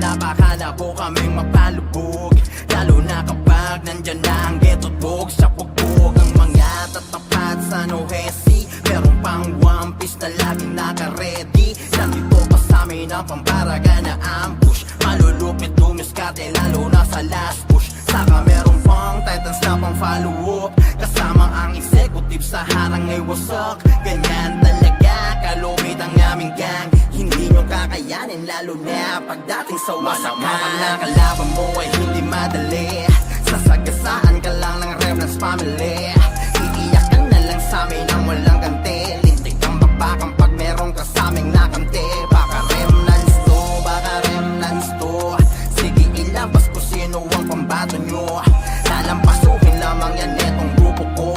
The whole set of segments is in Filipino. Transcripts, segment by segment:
Napakalabo kaming mapalubog, lalo na kapag nandyan na ang ghetto't bog. Sa pugbog ang mga tatapat sa Nohesi, meron pang one piece na laging naka-ready. Nandito pa sa amin ang pambaraga na ambush, malulupit dumiskate lalo na sa last push. Saka meron pang titans na pang follow up, kasama ang executive sa harang ay wasak. Ganyan talaga kalupit ang aming gang, hindi nyo kakayanin lalo na pagdating sa wasakan. Kapag nakalaban mo ay hindi madali, sasagasaan ka lang ng Remnants family. Iiyak ka na lang sa amin ang walang ganti, lintik ang bakbakang pag meron ka sa aming nakante. Baka Remnants to, baka Remnants to, sige ilabas ko sino ang pambato nyo. Lalampasuhin lamang yan etong grupo ko,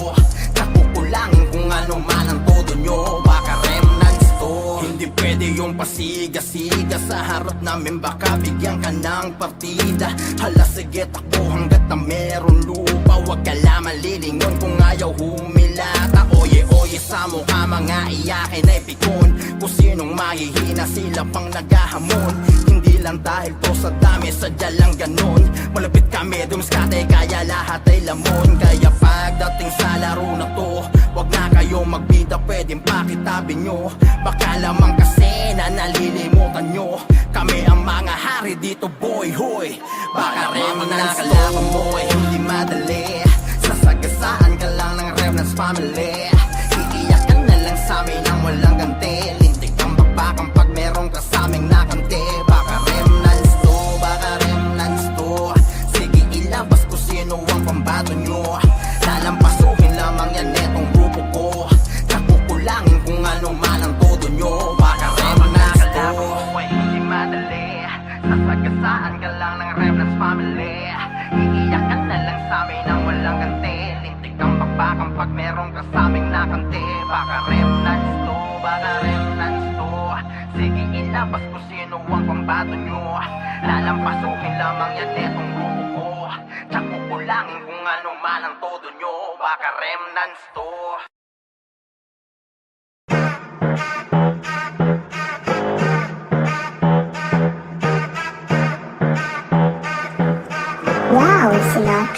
kakukulangin kung ano man ang todo nyo. Baka Remnants to, hindi pwede yung pasiga-siga sa harap namin, baka bigyan ka ng partida. Hala sige takbo hanggat na meron lupa, wag ka lang malilingon kung ayaw humilata. Oye sa mukha mga iyakin ay pikon, kung sinong mahihina sila pang naghahamon. Hindi lang dahil to sa dami, sadya lang ganon. Malapit kami dumiskate kaya lahat ay lamon. Kaya pagdating sa laro na to, wag na kayo magbida, pwedeng pakitabi nyo. Baka lamang kasi na nalilimutan nyo, kami ang mga hari dito boy hoy. Baka Remnants kalaban mo ay hindi madali, sasagasaan ka lang ng Remnants family. Iiyak ka na lang sa amin ang walang ganti, lintik ang bakbakang pag meron ka sa aming nakante. Baka Remnants to, baka Remnants to, sige ilabas ko sino ang pambato nyo. Lalampasuhin lamang yan etong grupo ko, kakukulangin kung ano man ang todo nyo. Baka Remnants to, ay hindi madali, sasagasaan ka lang ng Remnants family. Iiyak ka na lang sa amin ang walang ganti, lintik ang bakbakang pag meron ka sa aming nakante. Baka Remnants to, baka Remnants to, sige ilabas ko sino ang pambato nyo. Lalampasuhin lamang yan etong grupo ko, kakukulangin kung ano man ang todo nyo. Baka Remnants to. Wow, sila.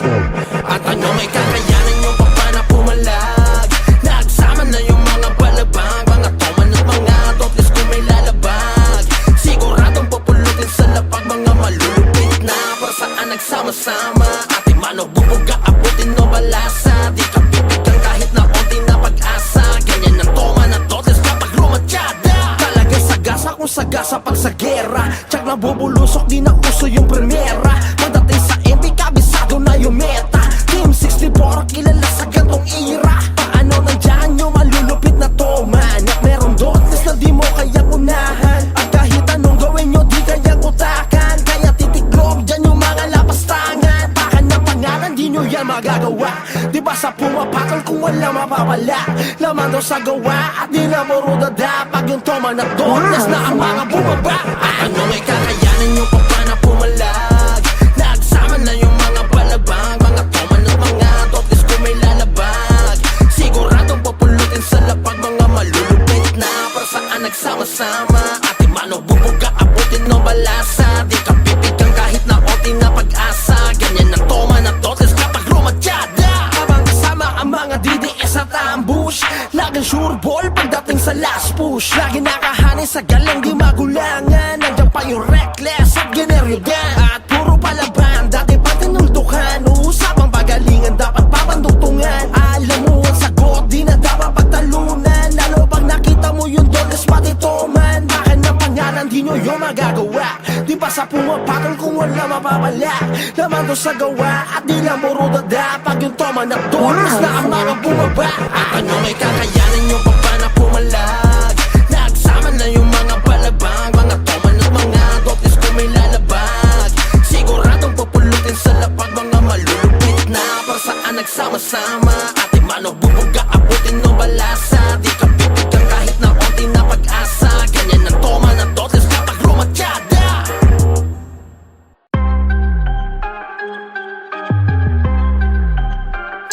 At ano may kakayanan yung papa na pumalag, nagsama na yung mga balabang, mga toman at mga toples kung may lalabag. Siguradong pupulutin sa lapag, mga malulupit na para saan nagsama-sama. Ating mano bubuga, abutin o balasa, di ka pipigang kahit na onti na pag-asa. Ganyan ang toman at toples kapag lumatsyada, talagang sagasa kung sagasa pag sa gera. Tsak na bubulusok, di na uso yung primera. Pagdating sa MP, kabisado na yung meta. Team 64, kilala sa gantong era. Paano nandyan yung malulupit na toman, at meron dotes na di mo kayang unahan. At kahit anong gawin nyo, di kayang utakan. Kaya titiklog dyan yung mga lapastangan. Baka ng pangalan, di nyo yan magagawa. Diba sa pumapakal kung wala mapapala, laman daw sa gawa at di na morudada. Pag yung toman at dotes na ang mga bumaba. At ano may kakayanan yung papa na pumalag, nagsama na yung mga balabang, mga toman at mga toples kung may lalabag. Siguradong pupulutin sa lapag, mga malulupit na para saan nagsama-sama. Ating mano bubuga, abutin o balasa, di ka pipigang kahit na onti na pag-asa. Ganyan ang toman at toples kapag lumatsyada, habang kasama ang mga DDS at ambush. Laging sure ball pagdating sa last push, lagi nakahanin sa galang di magulangan. Nandiyan pa yung reckless at generyogan, at puro palaban, dati pa tinuldukan. Uusapang pagalingan, dapat papanduktungan. Alam mo ang sagot, di na dapat pagtalunan, lalo pag nakita mo yung doles pati toman. Baka ng pangalan, di nyo yung magagawa. Di ba sa pumapatol kung wala mapapala, laman doon sa gawa at di lang morudada. Pag yung toman at doles na ang mga bumaba. At ano may kakayanan yung papa na pumalag, nagsama na yung mga balabang, mga toman at mga toples kung may lalabag. Siguradong pupulutin sa lapag, mga malulupit na para saan nagsama-sama. Ating mano bubuga, abutin o balasa, di ka pipigang kahit na onti na pag-asa. Ganyan ang toman at toples kapag lumatsyada.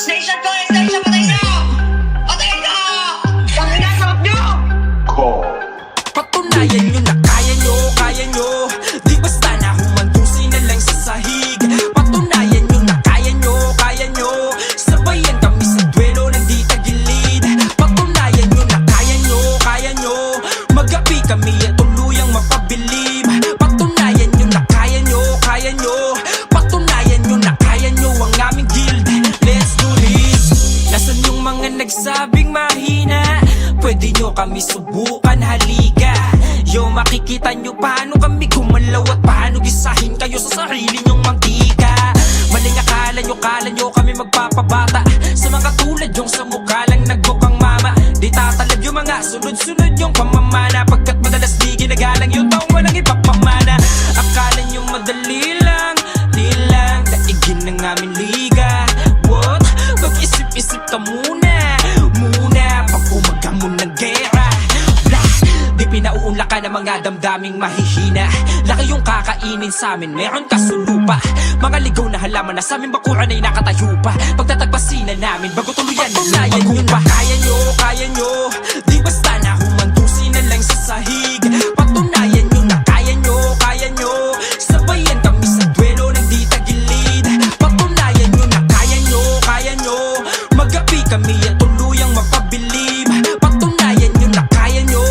Station ko! Station! Patay na! Patay na! Ang hinasarap nyo! nyo kami subukan, halika. Yo, makikita nyo paano kami gumalaw at paano gisahin kayo sa sarili nyong mantika. Maling akala nyo kami magpapabata sa mga tulad yung sa mukha lang nagmukhang mama. Di tatalab yung mga sunod-sunod yung pamamana, pagkat madalas di ginagalang yung taong walang ibang pamana. Akala nyo madali lang, di lang daigin ng aming liga. What? Mag-isip-isip ka muna pag umaga mo ng gera. Di pinauunla ka ng mga damdaming mahihina. Laki yung kakainin sa amin, meron ka sulupa. Mga ligaw na halaman na sa aming bakuran ay nakatayo pa. Pagtatagpasin na namin bago tuluyan na yung pa. Kaya nyo, di basta na humandusin na lang sa sahig. Patunayan nyo na kaya nyo. Sabayan kami sa duelo ng di tagilid. Patunayan nyo na kaya nyo. Magapi kami at tuluyang mapabilib. Patunayan nyo na kaya nyo.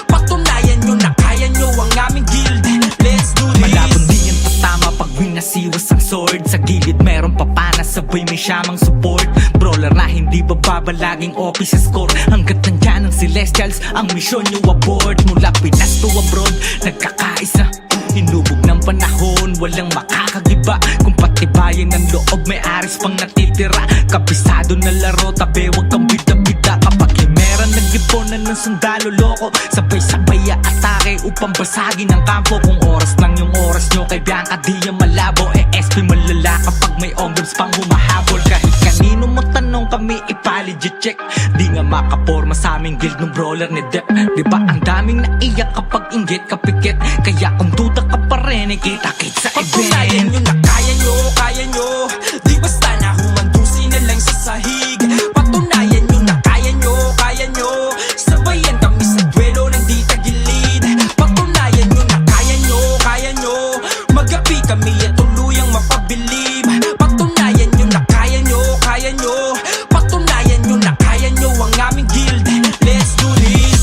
Patunayan nyo na kaya nyo ang aming guild. Let's do this. Malabon di yung tatama pag winasiwas ang sword. Sa gilid meron papana, sabay may siyamang support. Brawler na hindi bababa, laging office score. Hanggat nandyan ang Celestials, ang misyon nyo abort. Mula Pinas to abroad, nagkakaisa. Hinubog ng panahon, walang makakagiba. Kung patibayan ng loob, may aris pang natitira. Kabisado na laro, tabi wag kang bida-bida. Kapag himeran, nag-iponan ng sundalo loko. Sabay-sabay atake upang basagin ang kampo. Kung oras lang yung oras nyo, kay Bianca di yung malabo. SP malala kapag may ongams pang humahabol. Kahit kanino mo tanong kami ipa-legit check. Di nga makaporma sa aming guild ng brawler ni Depp. Diba ang daming naiyak kapag inggit kapikit. Kaya kung duda ka pa rin, kita-kit sa event. Patunayan nyo na kaya nyo. Di basta na humandusin na lang sa sahig. Patunayan nyo na kaya nyo. Sabayan kami sa duelo ng di tagilid. Patunayan nyo na kaya nyo. Magapi kami at tuluyang mapabilib. Patunayan nyo na kaya nyo. Patunayan nyo na kaya nyo ang aming guild. Let's do this.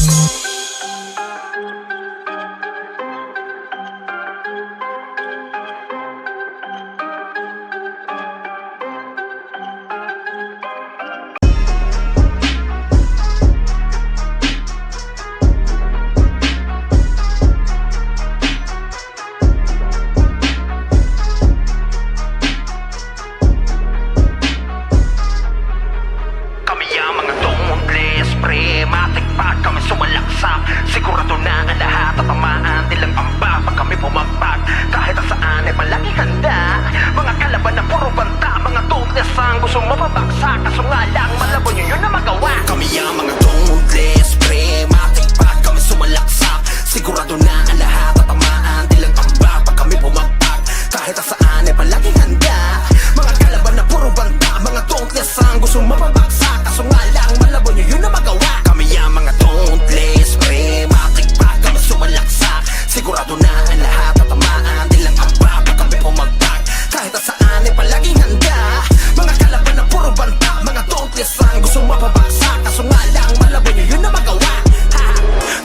Kami ang mga tumutles, prematic pag kami sumalaksak. Sigurado na ang lahat at tamaan, nilang pamba pag kami pumagpag. Kahit saan ay palagi handa, mga kalaban na puro banta. Mga tumutles ang gusto mapabagsak, kaso nga lang malabo nyo yun na magawa. Kami ang mga tumutles, prematic pag kami sumalaksak. Sigurado na ang lahat at tamaan, nilang pamba pag kami pumagpag. Kahit saan ay palagi handa, mga kalaban na puro banta. Mga tumutles ang gusto mapabagsak, kaso nga lang malabo nyo yun na magawa. Kami ang mga tumutles, prematic pag kami sumalaksak. Sigurado na ang lahat at tamaan, nilang amba pag kami pumagpag. Kahit saan ay palaging handa, mga kalaban na puro banta. Mga tumutles ang gusto mapabagsak, kaso nga lang malabo nyo yun na magawa.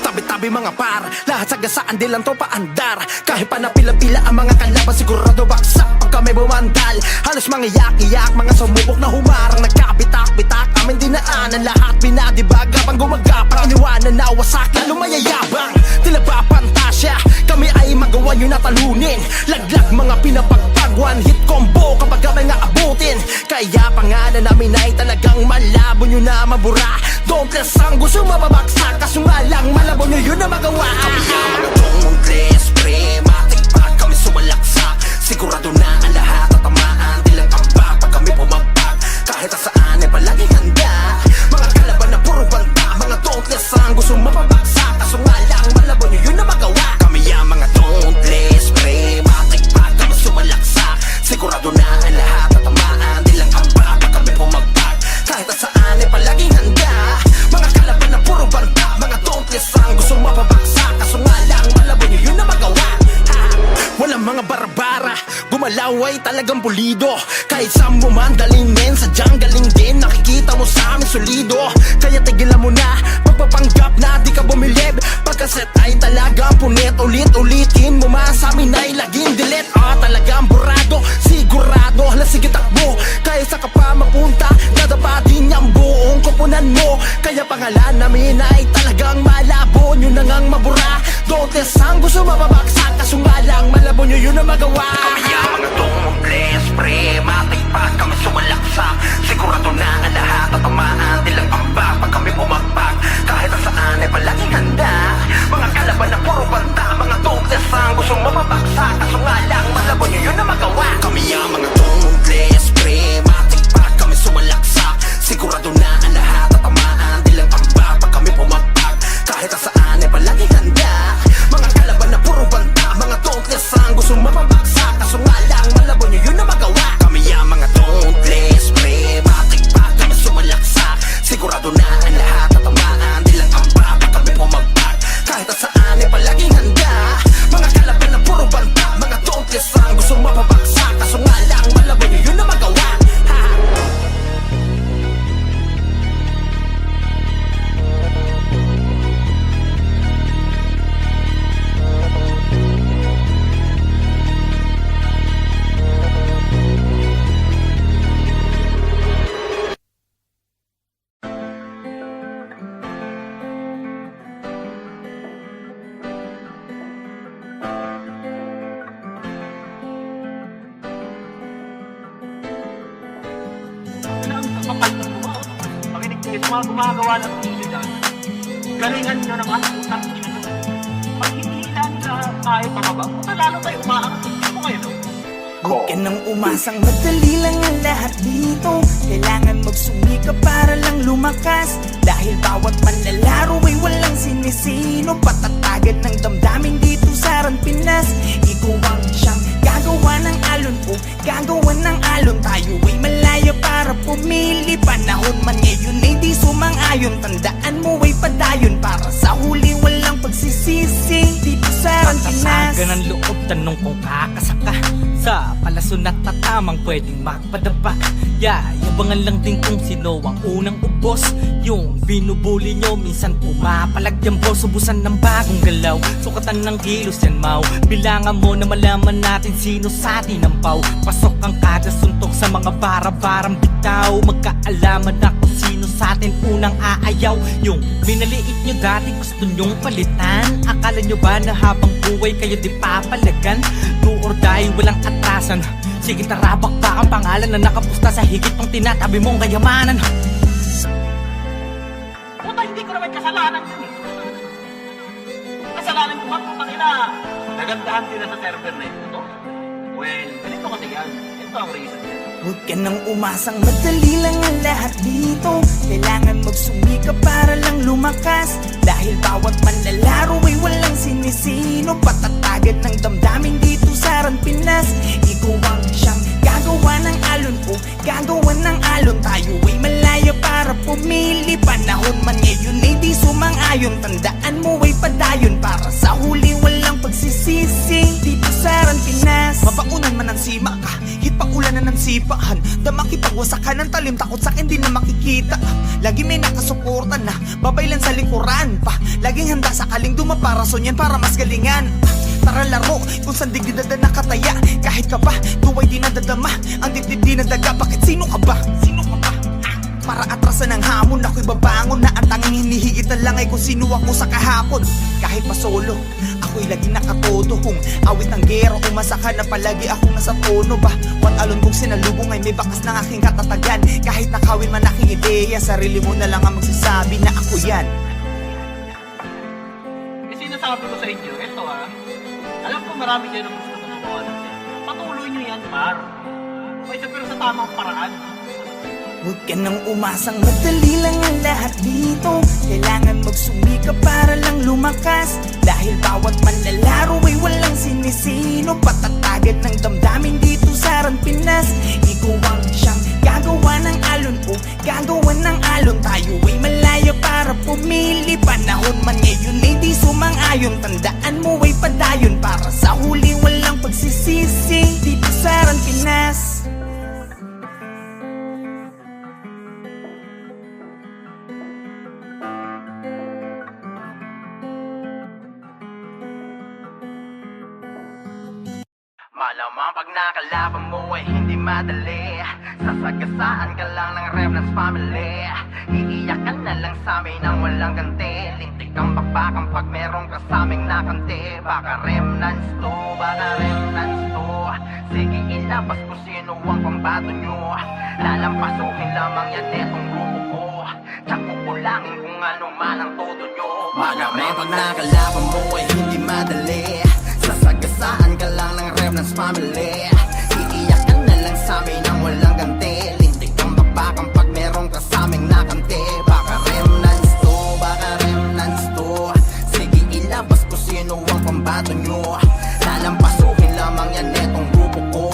Tabi-tabi mga par, lahat sagasaan di lang to paandar. Kahit pa napila-pila ang mga kalaban, sigurado baksak pag kami bumandal. Halos mga yak-iyak, mga sumubok na humarang. Nagkapitak-pitak, amin dinaanan lahat. Pinadibag habang gumagapang, iniwanan na wasak, lalo mayayabang. Tila ba pantasya, kami ay magawa nyo na talunin. Laglag mga pinapagpag, one hit combo kapag kami nga abutin. Kaya pangalan namin ay talagang malabo nyo na mabura. Don't less ang gusto mababaksak, kaso nga lang malabo nyo yun na magawa. Kami ang mga tumutles, prematic pag kami sumalaksak. Sigurado na ang lahat at tamaan, nilang amba pag kami pumagpag. Kahit saan ay palaging handa, mga kalaban na puro banta. Mga tumutles ang gusto mapabaksak, kaso nga lang malabo nyo yun na magawa. Kami ang mga tumutles, prematic pag kami sumalaksak. Sigurado na ang lahat at tamaan, nilang amba pag kami pumagpag. Kahit saan ay palaging handa, mga kalaban na puro banta. Mga tumutles ang gusto mapabaksak, kaso nga lang malabo nyo yun na magawa. Walang mga barbara, gumalaw ay talagang pulido. Kahit saan mo man dalingin, sadyang galing din. Nakikita mo sa amin solido. Kaya tigilan mo na, pagpapanggap na di ka bumilib. Pagkaset ay talagang punit, ulit-ulitin mo man sa amin ay laging delete. Talagang burado, sigurado, hala sige takbo. Kahit sa ka pa mapunta, dadapa din ang buong koponan mo. Kaya pag pangalan namin ay talagang malabo nyo na ngang mabura. Dotes ang gusto mababaksak, kaso nga lang malabo nyo yun na magawa. Kami ang mga tumubles, pre, matipag kami sumalaksak. Sigurado na ang lahat at tamaan, dilang pambak pag kami pumagpag. Kahit saan ay palaging handa, mga kalaban na puro banta. Mga dobles ang gusto mababaksak, kaso nga lang malabo nyo yun na magawa. Kami ang mga tumubles, pre, matipag kami sumalaksak. Sigurado na ang lahat at tamaan, dilang pambak pag kami pumagpag. Kahit saan ay palaging handa, mga kalaban na puro banta. Mga dobles ang gusto mababaksak, kaso nga lang malabo nyo yun na magawa. Kami ang mga dobles, pre, matipag kami sumalaksak. Sigurado na ang lahat at tamaan, dilang pambak pag kami pumagpag. Kahit saan ay palaging handa, mga kalaban na puro banta. Mga dobles ang gusto mababaksak, kaso nga lang malabo nyo yun na magawa. Makinig kayo sa mga gumagawa ng video dyan. Galingan nyo naman utang nyo. Pag hindi nila kaya pababa, lalo tayo umaangat. Hindi mo kayo, no? Huwag ka nang umasang madali lang ang lahat dito. Kailangan magsumika para lang lumakas. Dahil bawat manlalaro ay walang sinisino. Patatagan ng damdamin dito sa Ran Pinas. Ikaw ang siyang gagawa ng alon o gagawa ng alon. Tayo ay malaya para pumili. Panahon man ngayon ay di sumang-ayon. Tandaan mo ay padayon para sa huli walang pagsisisi. Dito sa Ran Pinas. Patasagan ang loob, tanong kung kakasaka sa palason at tatamang pwedeng magpadapa. Yabangan lang din kung sino ang unang ubos. Yung binubuli nyo, minsan pumapalag yan boss. Ubusan ng bagong galaw, sukatan ng kilos yan mau. Bilangan mo na malaman natin sino sa atin ang pau. Pasok ang kada suntok sa mga bara-barang bitaw. Magkaalaman na kung sino sa atin unang aayaw. Yung binaliit nyo dati gusto nyong palitan. Akala nyo ba na habang buhay kayo di papalagan? Do or die, walang atrasan. Sige tara, bakbak ang pangalan na nakapusta sa higit ng tinatabi mong kayamanan. Puta, hindi ko naman kasalanan yun eh. Kasalanan ko ba? Putang ina, nagandahan sila sa server na ito. Well, ganito kasi yan. Ito ang reason yan. Huwag ka nang umasang madali lang ang lahat dito. Kailangan magsumika para lang lumakas. Dahil bawat manlalaro ay walang sinisino. Patatagan ng damdamin dito sa Ran Pinas. Ikaw ang siyang gagawa ng alon o gagawa ng alon. Tayo ay malaya para pumili. Panahon man ngayon ay di sumang-ayon. Tandaan mo ay padayon para sa huli walang pagsisisi. Dito sa Ran Pinas. Mabaunan man ang sima ka, hit pa ulanan ng sipahan. Damakipagwasakan ng talim, takot sa akin di na makikita. Lagi may nakasuporta na, babaylan sa likuran pa. Laging handa sa kaling dumaparason yan para mas galingan. Tara laro, kung saan digdi dada nakataya. Kahit ka ba, tuway di nadadama. Ang dibdib di nadaga, bakit sino ka ba? Sino ka ba? Para atrasan ng hamon, ako'y babangon na ang tanging hinihigit na lang ay kung sino ako sa kahapon. Kahit pa solo, ako'y lagi nakatodo. Kung awit ng gero, umasa ka na palagi akong nasa tono ba? What alon kung sinalubong ay may bakas ng aking katatagan. Kahit nakawin man aking ideya, sarili mo na lang ang magsasabi na ako yan. Eh, sinasabi ko sa inyo, ito ha. Alam ko marami kayo na gusto na magawa natin. Patuloy nyo yan, par. Pero sa tamang paraan. Huwag ka nang umasang madali lang ang lahat dito. Kailangan magsumika para lang lumakas. Dahil bawat manlalaro ay walang sinisino. Patatagan ng damdamin dito sa Ran Pinas. Ikaw ang siyang gagawa ng alon o gagawa ng alon. Tayo ay malaya para pumili. Panahon man ngayon ay di sumang-ayon. Tandaan mo ay padayon para sa huli walang pagsisisi. Dito sa Ran Pinas. Malamang pag nakalaban mo ay hindi madali. Sasagasaan ka lang ng Remnants family. Iiyakan na lang sa amin ang walang ganti. Lintik ang bakbakan pag merong kasaming nakante. Baka remnants to, baka remnants to. Sige ilabas kung sino ang pambato nyo. Lalampasukin lamang yan etong grupo ko. Tsak kukulangin kung ano man ang todo nyo. Baka pag nakalaban mo ay hindi madali. Sasagasaan ka lang ng remnants family. Iiyakan na lang sa amin ang walang ganti. Lintik ang bakbakan pag merong kasaming nakante. Baka remnants to, baka remnants to. Sige ilabas kung sino ang pambato nyo. Lalampasukin lamang yan etong grupo ko.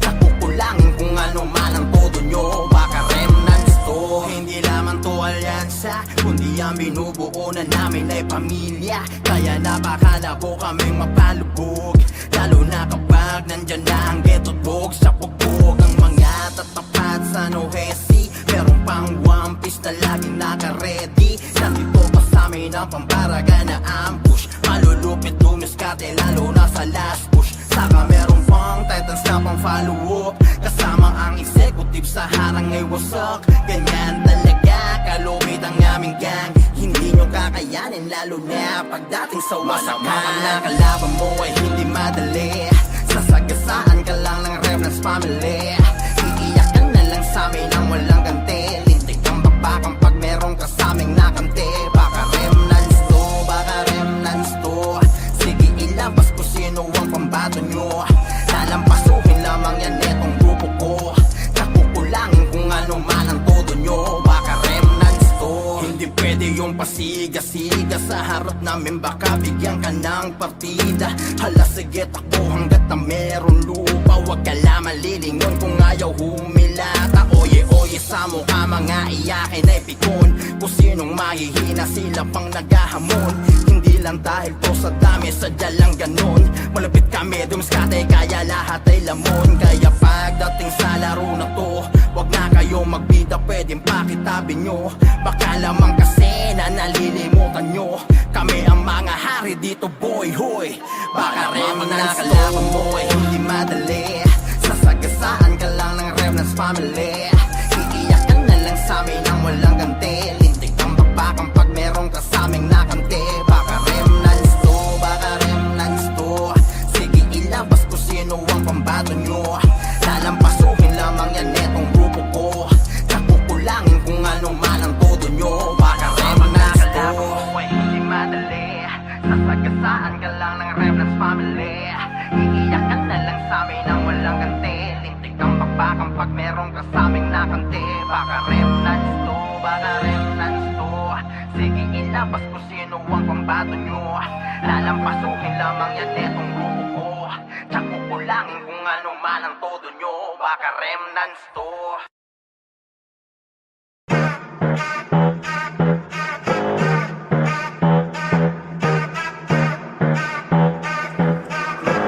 Nakukulangin kung ano man ang todo nyo. Baka remnants to. Hindi lamang to alyansa, kundi ang binubuo na namin ay pamilya. Kaya napakalabo kaming mapalubog. Lalo na kapag nandyan na ang ghetto dog. Sa pugbog ang mga tatapat sa Nohesi. Merong pang one piece na laging naka-ready. Nandito pa sa amin ang pambaraga na ambush. Malulupit dumiskate lalo na sa last push. Saka merong pang titans na pang follow up. Kasama ang executive sa harang ay wasak. Ganyan talaga kalupit ang aming gang. Hindi nyo kakayanin lalo na pagdating sa wasakan. Pag nakalaban mo ay hindi madali. Sasagasaan ka lang ng remnants family. Iiyakan na lang sa amin ang walang ganti. Lintik ang bakbakan pag merong kasaming nakante. Baka remnants to, baka remnants to. Sige ilabas kung sino ang pambato nyo. Lalampasukin lamang yan etong grupo ko. Nakukulangin kung ano man ang todo nyo. Baka remnants to. Hindi pwede yung pasiga-siga sa harap namin. Baka bigyan ka ng partida. Hala sige takbo hanggat na meron lupa. Huwag ka lang malilingon kung ayaw humilata. Oye sa mukha mga iyakin ay pikon. Kung sinong mahihina sila pang naghahamon. Hindi lang dahil to sa dami, sadya lang ganon. Malapit kami dumiskate kaya lahat ay lamon. Kaya pagdating sa laro na to, wag na kayo magbida, pwedeng pakitabi nyo. Baka lamang kasi na nalilimutan nyo. Kami ang mga hari dito boy, hoy. Baka remnants nakalaban mo ay hindi madali. Sasagasaan ka lang ng remnants family. Iiyakan na lang sa amin ang walang ganti. Lintik ang bakbakan pag merong kasaming nakante. Baka remnants to, baka remnants to. Sige ilabas kung sino ang pambato nyo. Lalampasukin lamang yan etong grupo ko. Nakukulangin kung ano man ang todo nyo. Baka remnants to. Ay hindi madali. Sasagasaan ka lang ng remnants family. Iiyakan na lang sa amin ang walang ganti. Lintik ang bakbakan pag merong kasaming nakante. Baka remnants to, baka remnants to. Sige ilabas kung sino ang pambato nyo. Lalampasukin lamang yan etong grupo ko. Nakukulangin kung ano man ang todo nyo. Baka remnants to.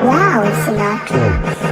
Wow, Sinatra.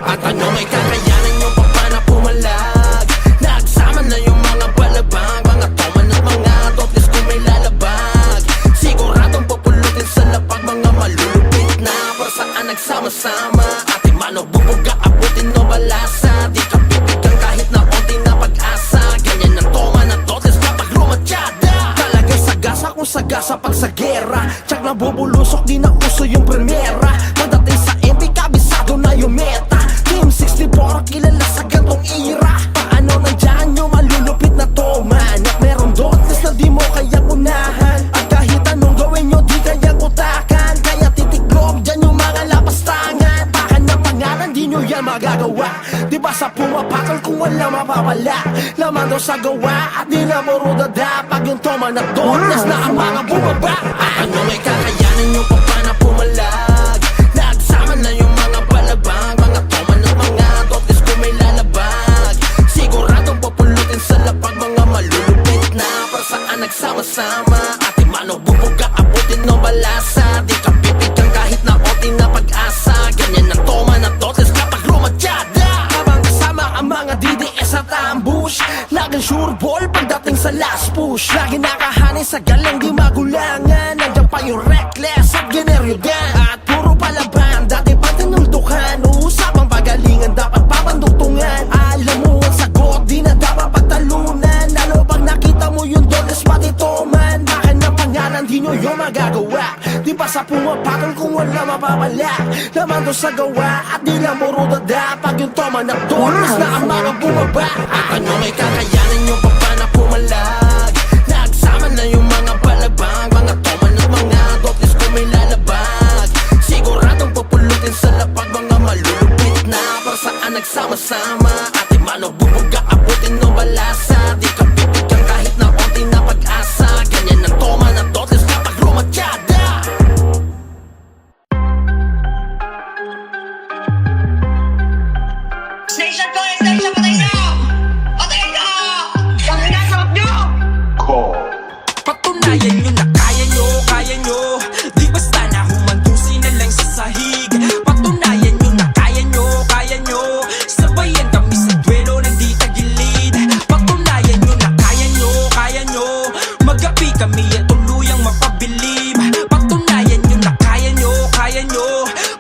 At ano may kakayanan yung papa na pumalag. Nagsama na yung mga balabang. Mga toman at mga totlis kung may lalabag. Siguradong pupulutin sa lapag. Mga malulupit na para saan nagsama-sama. Ating mano bubuga, abutin o balasa. Di ka bibigyan kahit na onti na pag-asa. Ganyan ang toman at totlis kapag lumatsyada. Talagang sagasa kung sagasa pag sa gera. Tsak na bubulusok, di na uso yung primera. Pagdating sa MP, kabisado na yung meta. Team 64, kilala sa gantong era. Paano nandyan yung malulupit na toman? At meron dotes na di mo kayang unahan. At kahit anong gawin nyo, di kayang utakan. Kaya titiklog dyan yung mga lapastangan. Baka ng pangalan, di nyo yan magagawa. Diba sa pumapakal kung wala mapapala. Laman daw sa gawa at di na morudada. Pag yung toman at dotes na ang mga bumaba. At ano may kakayanan yung papa na pumalag. Nagsama na yung mga balabang. Mga toman at mga dotes kung may lalabag. Siguradong pupulutin sa lapag. Mga malulupit na para saan nagsama-sama. Ating mano bubuga, abutin o balasa. Di ka bibigyan kahit na onti na pag-asa. Ganyan ang toman at dotes kapag lumatsyada. Habang kasama ang mga DDS at ambush. Laging sure ball pagdating sa last push. Lagi nakahanin sa galang di magulangan. Nandiyan pa yung reckless at generyogan. At puro palaban, dati pa tinuldukan. Uusapang pagalingan, dapat papanduktungan. Alam mo ang sagot, di na dapat pagtalunan. Lalo pag nakita mo yung napapala naman to sa gawa at di lang puro dada. Pag yung toma na doon, mas na ang mga bumaba. At ano may kakayanan nyo pa ba na pumalag? Nagsama na yung mga palabang, mga toma ng mga dotles ko may lalabag. Siguradong pupulutin sa lapag, mga malulupit na para saan nagsama-sama. At di man o bubuga, abutin ng balasa. Di ka bibigyan kahit na konti na pag-asa. Ganyan ang toma ng dotles kapag rumatyada. Station ko! Station! Patay na! Patay na! Ang hinasarap nyo! Patunayan nyo na kaya nyo. Di basta na humandusin na lang sa sahig. Patunayan nyo na kaya nyo. Sabayan kami sa duelo ng di tagilid. Patunayan nyo na kaya nyo. Magapi kami at tuluyang mapabilib. Patunayan nyo na kaya nyo.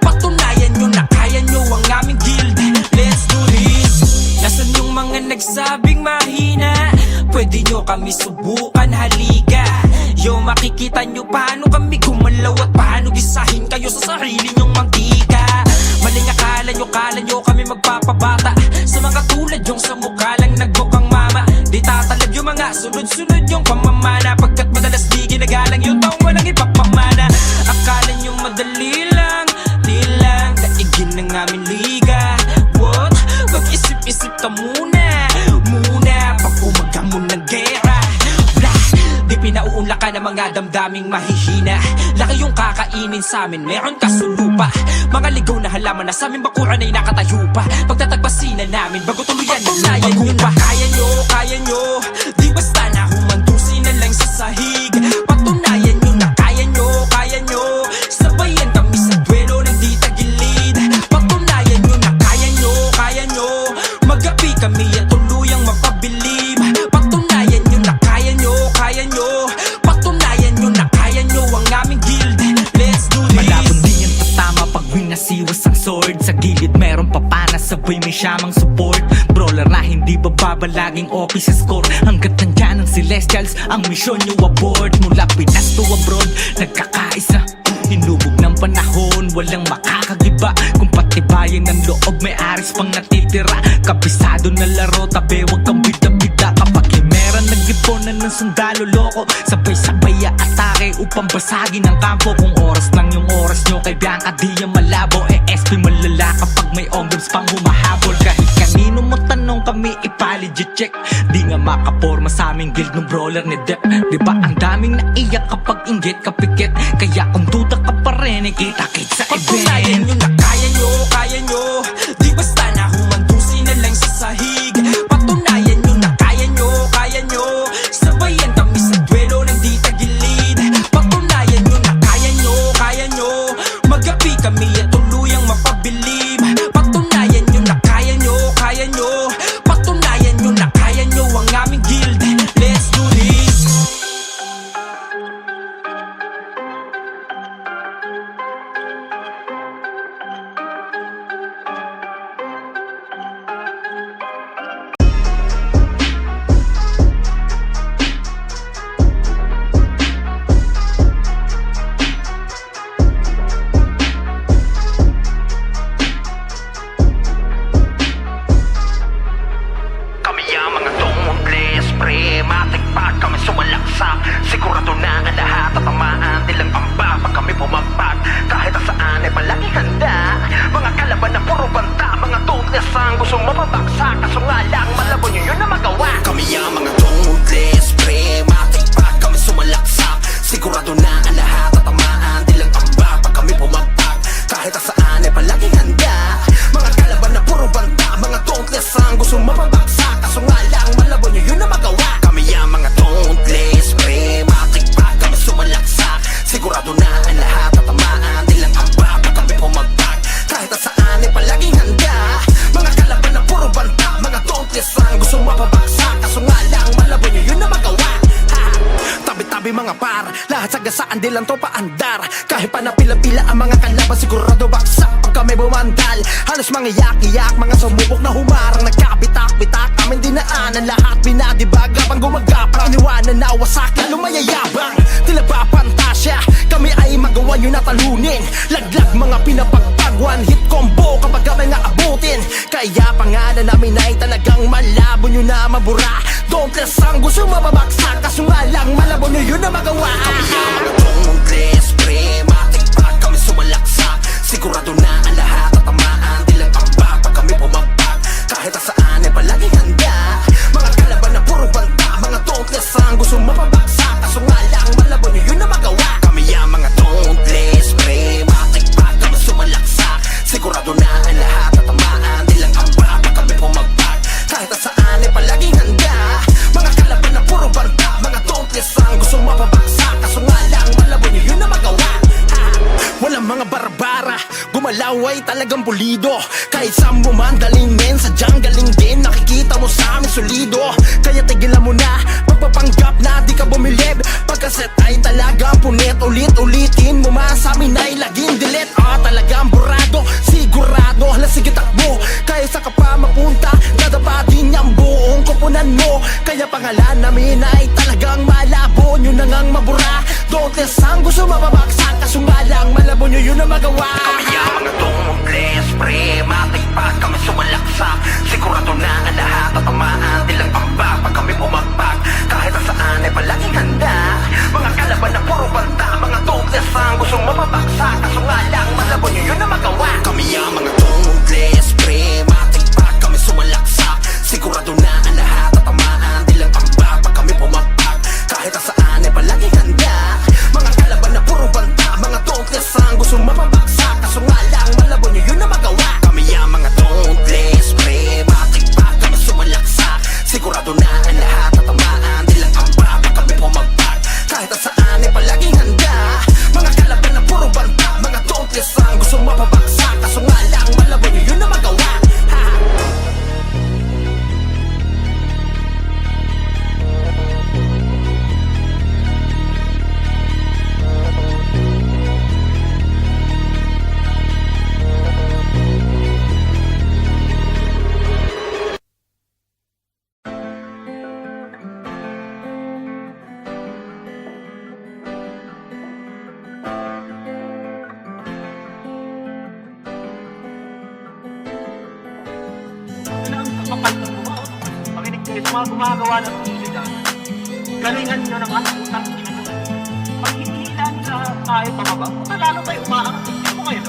Patunayan nyo na kaya nyo ang aming guild. Let's do this. Nasaan yung mga nagsabing mahina? Pwede nyo kami subukan, halika. Yo, makikita nyo paano kami gumalaw at paano gisahin kayo sa sarili nyong mantika. Maling akala nyo kami magpapabata. Sa mga tulad yung sa mukha lang nagbukang mama. Di tatalab yung mga sunod-sunod yung pamamana. Pagkat madalas di ginagalang yung taong walang ipapamana. Akala nyo madali lang, di lang daigin ng aming liga. What? Mag-isip-isip ka muna pag umagamon ng gera. Di pinauunla ka ng mga damdaming mahihina. Laki yung kakainin sa amin, meron ka sulupa. Mga ligaw na halaman na sa aming bakuran ay nakatayo pa. Pagtatagpasin na namin bago tuluyan na nayan nyo pa. Kaya nyo. Di basta na humandusin na lang sa sahig. Patunayan nyo na kaya nyo. Sabayan kami sa duelo ng di tagilid. Patunayan nyo na kaya nyo. Magapi kami at tuluyang mapabilib. Patunayan nyo na kaya nyo. Patunayan nyo na kaya nyo ang aming guild. Let's do this. Malabon di ang tatama pag winasiwas ang sword. Sa gilid meron papana, sabay may siyamang support. Brawler na hindi bababa, laging OP sa score. Hanggat nandyan ang Celestials, ang misyon nyo abort. Mula Pinas to abroad, nagkakaisa. Hinubog ng panahon, walang makakagiba. Kung patibayan ng loob, may aris pang natitira. Kabisado na laro, tabi wag kang bida-bida. Kapag himera, nag-iponan ng sundalo loko. Sabay-sabay atake upang basagin ang kampo. Kung oras lang yung oras nyo, kay Bianca di yung malabo. SP malala kapag may ongams pang humahabol. Kahit kanino mo tanong kami, ipa-legit check. Di nga makaporma sa aming guild ng brawler ni Depp. Diba ang daming naiyak kapag inggit kapikit. Kaya kung duda ka pa rin, kita-kit sa Patunayan event. nyo na kaya nyo. Di basta na humandusin na lang sa sahig. Patunayan nyo na kaya nyo. Sabayan kami sa duelo ng di tagilid. Patunayan nyo na kaya nyo. Magapi kami at tuluyang mapabilib. Patunayan nyo na kaya nyo. Patunayan nyo na kaya nyo ang aming guild. Let's do this. Kami ang mga tumubles, pre, matikpag kami sumalaksak. Sigurado na ang lahat tatamaan, nilang pamba pag kami bumagpag. Kahit saan ay palagi handa, mga kalaban na puro banta. Mga toothless ang gustong mapabagsak, kaso nga lang malabo nyo yun na magawa. Kami ang mga tumubles, pre, matikpag kami sumalaksak. Sigurado na ang lahat tatamaan, nilang pamba pag kami bumagpag. Kahit saan ay palagi handa, mga kalaban na puro banta. Mga toothless ang gustong mapabagsak, kaso nga lang malabo nyo yun na magawa. Kami ang mga toothless, pre, matikpag kami sumalaksak. Sigurado na ang lahat tatamaan, nilang amba pag kami bumagpag. Kahit saan ay palaging handa, mga kalaban na puro banta. Mga toothless ang gustong mapabagsak, kaso nga lang malabo nyo yun na magawa. Tabi-tabi mga par, lahat sagasaan di lang to paandar. Kahit pa napila-pila ang mga kalaban, sigurado baksak pag kami bumandal. Halos mga yak-iyak, mga sumubok na humarang. Nagkapitak-pitak, kami dinaanan lahat. Binadibag habang gumagapang, iniwanan na wasak, lalo mayayabang. Tila ba pantas, disgrasya, kami ay magawa nyo na talunin. Laglag mga pinapagpag, one hit combo kapag may nga abutin. Kaya pangalan namin ay talagang malabo nyo na mabura. Don't less ang gusto mababaksak, kaso nga lang malabo nyo yun na magawa. Kami ang mga tungles, pre, matikpak kami sumalaksak. Sigurado na ang lahat tatamaan, di lang ambak pag kami pumagpag. Kahit saan ay palaging handa, mga kalaban na puro banta. Mga tungles ang gusto mababaksak, kaso nga lang malabo nyo yun na magawa. Kami ang mga tungles, pre, matikpak kami sumalaksak. Sigurado na ang lahat tatamaan, di lang ambak pag kami pumagpag. Kahit saan ay palaging handa, mga kalaban na puro banta. Mga tungles ang gusto mababaksak, kaso nga lang malabo nyo yun na magawa. Walang mga barbara, gumalaw ay talagang pulido. Kahit saan mo man dalingin, sadyang galing din. Nakikita mo sa amin solido. Kaya tigilan mo na, pagpapanggap na di ka bumilib. Pagkaset ay talagang punit, ulit-ulitin mo man sa amin ay laging delete. Talagang burado, sigurado, hala sige takbo. Kaya sa ka pa mapunta, dadapa din ang buong kupunan mo. Kaya pangalan namin ay talagang malabo, nyo na ngang mabura. Don't less ang gusto mababaksak, kaso nga lang malabo nyo yun na magawa. Kami ang mga tungles, pre, matikpak kami sumalaksak. Sigurado na ang lahat tatamaan, di lang ambak pag kami pumagpag. Kahit saan ay palaging handa, mga kalaban na puro banta. Mga tungles ang gusto mababaksak, kaso nga lang malabo nyo yun na magawa. Kami ang mga tungles, pre, matikpak kami sumalaksak. Sigurado na ang lahat tatamaan, di lang ambak pag kami pumagpag. Kahit saan ay palaging handa, mga kalaban na puro banta. Mga tungles ang gusto mababaksak, kaso nga lang malabo nyo yun na magawa. Kami ang mga tungles, pre, matikpak kami sumalaksak. Sigurado na ang lahat tatamaan, di lang ambak pag kami pumagpag. Kahit saan ay palaging handa, mga kalaban na puro banta. Mga tungles ang gusto mababaksak, kaso nga lang malabo nyo yun na magawa. Kapal ng mga makinig kayo sa mga gumagawa ng musika. Galingan nyo ng ating utang ina. Pag hindi nila tayo pababa, lalo tayo umaangat. Hindi mo ngayon.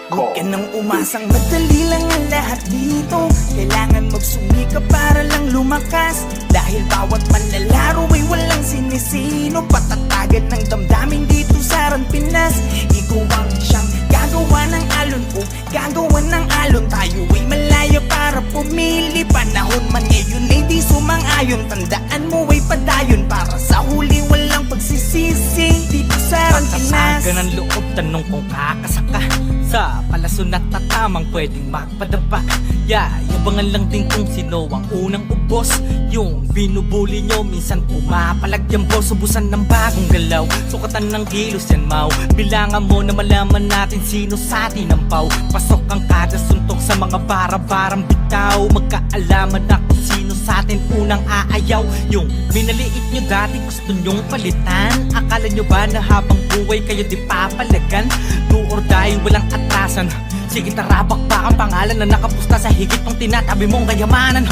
Huwag ka nang umasang madali lang ang lahat dito. Kailangan magsumika para lang lumakas. Dahil bawat manlalaro ay walang sinisino. Patatagan ng damdamin dito sa Ran Pinas. Ikaw ang siyang gagawa ng alon o gagawa ng alon. Tayo ay malaya para pumili. Panahon man ngayon ay di sumang-ayon. Tandaan mo ay padayon para sa huli walang pagsisisi. Dito sa Ran Pinas. Patasagan ng loob, tanong kung kakasaka sa palason at tatamang pwedeng magpadapa. Yabangan lang din kung sino ang unang ubos. Yung binubuli nyo minsan pumapalag yung boss. Ubusan ng bagong galaw, sukatan ng kilos yan mau. Bilangan mo na malaman natin sino sa atin ang pau. Pasok ang kada suntok sa mga bara-barang bitaw. Magkaalaman na kung sino sa atin unang aayaw. Yung binaliit nyo dati gusto nyong palitan. Akala nyo ba na habang buhay kayo di papalagan? Do or die, walang atrasan. Sige tarabak pa ang pangalan na nakapusta sa higit ng tinatabi mong kayamanan.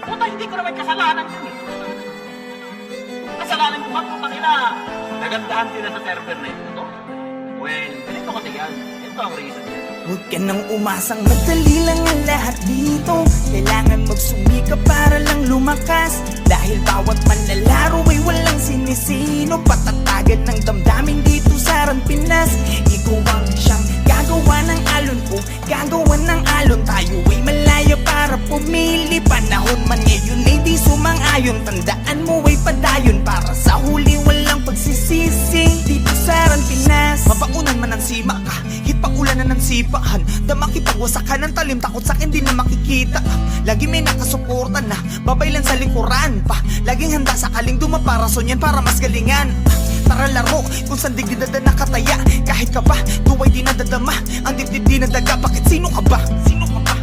Puta, hindi ko naman kasalanan yun eh. Kasalanan ko ba kung bakit nagandahan sila sa server na ito? Well, ganito kasi yan. Ito ang reason yan. Huwag ka nang umasang madali lang ang lahat dito. Kailangan magsumika para lang lumakas. Dahil bawat manlalaro ay walang sinisino. Patatagan ng damdamin dito sa Ran Pinas. Ikaw ang siyang gagawa ng alon o gagawa ng alon. Tayo ay malaya para pumili. Panahon man ngayon ay di sumang-ayon. Tandaan mo ay padayon para sa huli walang pagsisisi. Dito sa Ran Pinas. Mapaunan man ang sima ka, hit pa ulanan ng sipahan. Damakipagwasakan ng talim, takot sa'kin di na makikita. Lagi may nakasuporta na, babaylan sa likuran pa. Laging handa sa kaling dumaparason yan para mas galingan. Tara laro, kung saan digdi dada nakataya. Kahit ka ba, duway di nadadama. Ang dibdib di nadaga, bakit sino ka ba? Sino ka ba?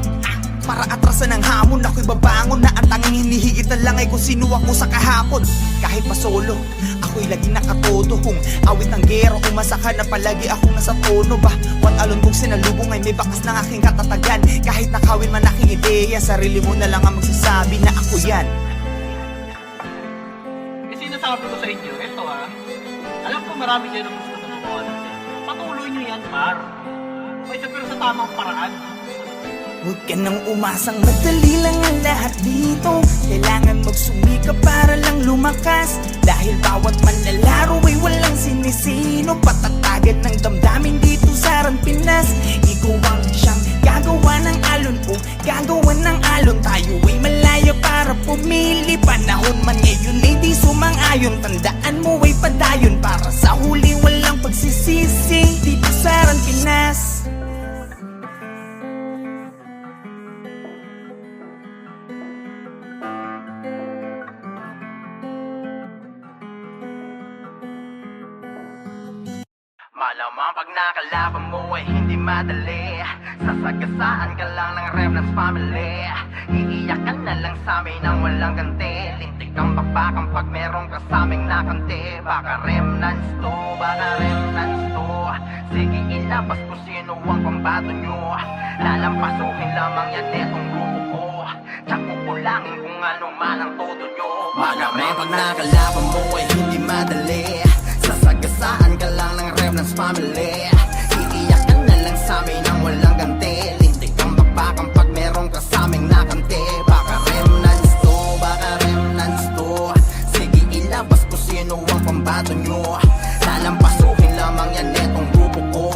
Para atrasan ng hamon, ako'y babangon na ang tanging hinihigit na lang ay kung sino ako sa kahapon. Kahit pa solo, ako ako'y lagi nakatodo. Kung awit ng gero, umasa ka na palagi akong nasa tono ba? What alon kung sinalubong ay may bakas ng aking katatagan. Kahit nakawin man aking ideya, sarili mo na lang ang magsasabi na ako yan. Eh sinasabi ko sa inyo, ito alam ko marami dyan ang gusto na makuha natin. Patuloy nyo yan, par. Okay, pero sa tamang paraan. Huwag ka nang umasang madali lang ang lahat dito. Kailangan magsumika para lang lumakas. Dahil bawat manlalaro ay walang sinisino. Patatagan ng damdamin dito sa Ran Pinas. Ikaw ang siyang gagawa ng alon o gagawa ng alon. Tayo ay malaya para pumili. Panahon man ngayon ay di sumang-ayon. Tandaan mo ay padayon para sa huli walang pagsisisi. Dito sa Ran Pinas. Malamang pag nakalaban mo ay hindi madali. Sasagasaan ka lang ng Remnants family. Iiyakan na lang sa amin ang walang ganti. Lintik ang bakbakan pag merong kasaming nakanti. Baka Remnants to, baka Remnants to. Sige ilabas ko sino ang pambato nyo. Lalampasukin lamang yan etong grupo ko. Tsak kukulangin kung ano man ang todo nyo. Malamang pag nakalaban mo ay hindi madali. Sasagasaan ka lang ng Remnants family. Iiyakan na lang sa amin ang walang ganti. Lintik ang bakbakan pag merong kasaming nakanti. Baka Remnants to, baka Remnants to. Sige ilabas ko sino ang pambato nyo. Lalampasukin lamang yan etong grupo ko.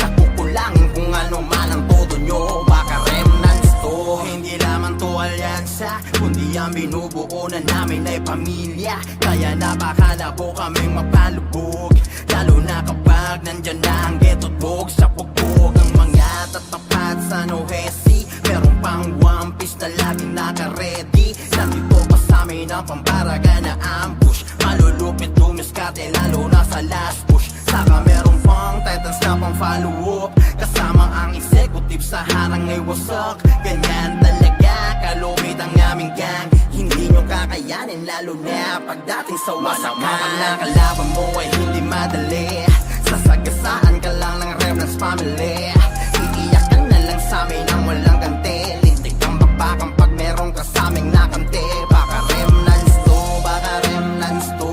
Tsak kukulangin kung ano man ang todo nyo. Baka Remnants to. Hindi lamang to alyansa, kundi ang binubuo na namin ay pamilya. Kaya napakalabo kaming mapalubog. Lalo na kapag nandyan na ang ghetto't bog. Sa pugbog ang mga tatapat sa Nohesi. Meron pang One Piece na laging naka-ready. Nandito pa sa amin ang pambaraga na ambush. Malulupit dumiskate lalo na sa last push. Saka meron pang Titans na pang follow-up. Kasama ang executive sa harang ay wasak. Ganyan talaga kalumit ang aming gang. Hindi nyo kakayanin lalo na pagdating sa wasakan. Pag nakalaban mo ay hindi madali. Sasagasaan ka lang ng Remnants family. Iiyakan na lang sa amin ang walang ganti. Lintik ang bakbakan pag merong kasaming nakanti. Baka Remnants to, baka Remnants to.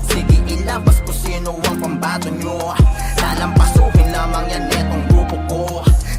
Sige ilabas ko sino ang pambato nyo. Lalampasukin lamang yan etong grupo ko.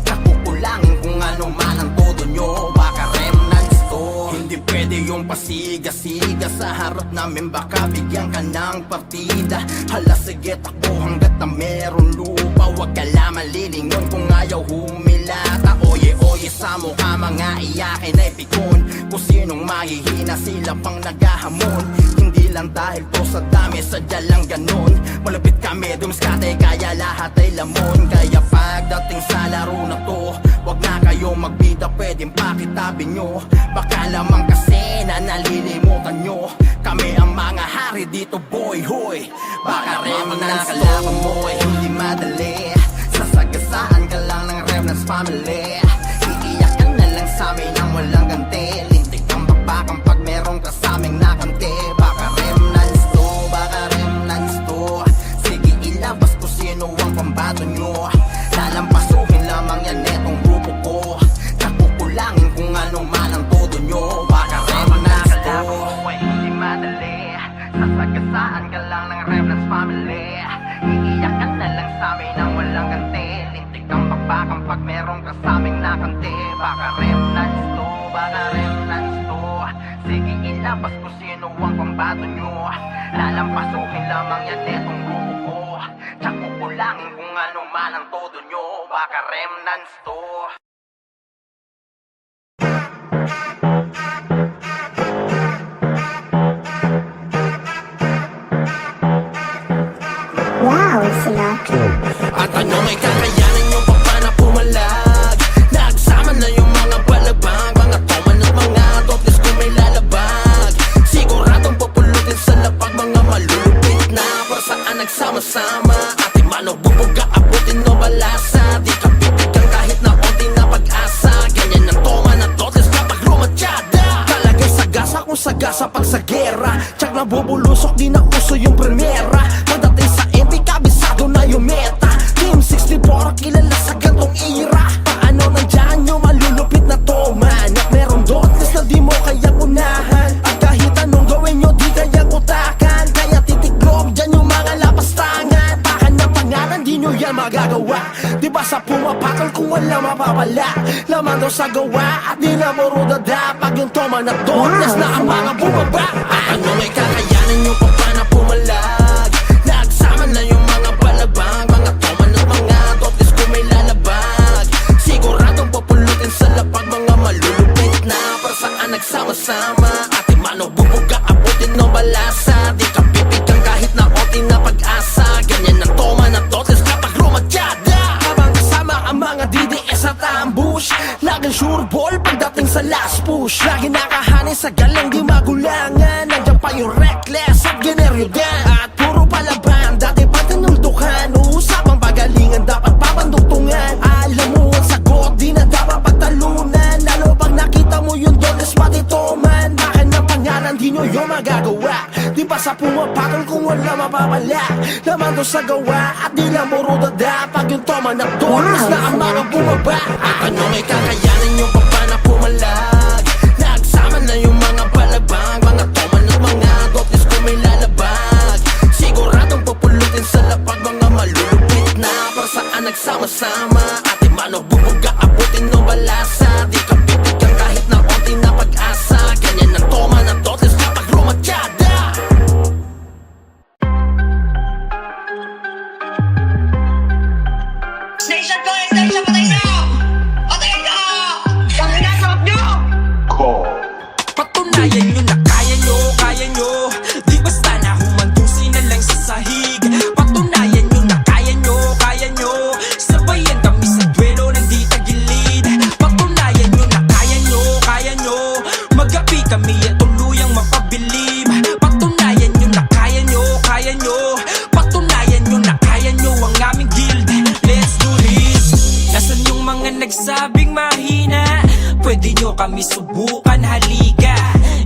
Tsak kukulangin kung ano man ang todo nyo. Baka Remnants to. Hindi pwede yung pasiga-siga sa harap namin. Baka bigyan ka ng partida. Hala sige takbo hanggat na meron lupa. Huwag ka lang malilingon kung ayaw humilata. Oye-oye sa mukha mga iyakin ay pikon. Kung sinong mahihina sila pang naghahamon. Hindi lang dahil to sa dami, sadya lang ganon. Malapit kami dumiskate kaya lahat ay lamon. Kaya pagdating sa laro na to, wag na kayo magbida, pwedeng pakitabi nyo. Baka lamang kasi na nalilimutan nyo. Kami ang mga hari dito boy, hoy. Baka Remnants nakalaban mo ay hindi madali. Sasagasaan ka lang ng Remnants family. Iiyakan na lang sa amin ang walang ganti. Lintik ang bakbakan pag merong kasaming nakanti. Baka Remnants to, baka Remnants to. Sige ilabas ko sino ang pambato nyo. Lalampasukin lamang yan etong grupo ko. Tsak kukulangin kung ano man ang todo nyo. Baka Remnants to. Ay hindi madali. Sasagasaan ka lang ng Remnants family. Iiyakan na lang sa amin ang walang ganti. Lintik ang bakbakan pag merong kasaming nakanti. Baka Remnants to, baka Remnants to. Sige ilabas ko sino ang pambato nyo. Lalampasukin lamang yan etong grupo ko. Tsak kukulangin kung ano man ang todo nyo. Baka Remnants to. Wow, Sinatra. At ano may kakayanan yung papa na pumalag. Nagsama na yung mga balabang. Mga toman at mga topless kung may lalabag. Siguradong pupulutin sa lapag. Mga malulupit na para saan nagsama-sama. Ating manong bubuga, abutin o balasa. Di ka pitigang kahit na onti na pag-asa. Ganyan ang toman at topless kapag rumatsyada. Talagay sagasa kung sagasa pag sa gera. Tsak na bubulusok di na uso yung premier. mapapala. Laman daw sa gawa at di na marudada. Pag yung toma na totnes na ang mga bumaba. Ano may kakayanan nyo pa pa na pumalag? Nagsama na yung mga palabang, mga toma ng mga totnes kung may lalabag. Siguradong papulutin sa lapag, mga malulupit na para saan nagsama-sama. Ate mano bubuga abutin ng balasa. Di ka pipigang kahit na onti na pag-asa. Ganyan ang toma na totnes kapag rumatyada. Habang kasama ang mga DDS at ambush, laging sure ball pagdating sa last push. Lagi nakahanin sa galang di magulangan. Nandiyan pa yung reckless at generyodan. At puro palaban, dati pa tinuldukan. Usapang pagalingan, dapat papanduktungan. Alam mo ang sagot, di na dapat pagtalunan. Lalo pag nakita mo yung dones pati toman. Akin ang pangalan, di nyo yung magagawa. Di pa sa pumapatol kung wala mapapala. Laman to sa gawa at di lang murudada. Pag yung toma na dones na ang mga bumaba. Ano may kakayanan nyo pa pa na pumalag? Nagsama na yung mga palabang, mga toma ng mga dotes kung may lalabag. Siguradong pupulutin sa lapag, mga malulupit na para saan nagsama-sama. Ate mano bubuga abutin ng balasa. Di ka pipigang kahit na onti na pag-asa. Ganyan ang toma ng dotes kapag rumatyada. Station ko, station patay na! Patay na! Ang hinasarap nyo! Patunayan nyo na kaya nyo. Di basta na humandusin na lang sa sahig. Patunayan nyo na kaya nyo. Sabayan kami sa duelo ng di tagilid. Patunayan nyo na kaya nyo. Magapi kami at tuluyang mapabilib. Patunayan nyo na kaya nyo. Patunayan nyo na kaya nyo ang aming guild. Let's do this. Nasaan yung mga nagsabing mahina? Pwede nyo kami subukan, halika.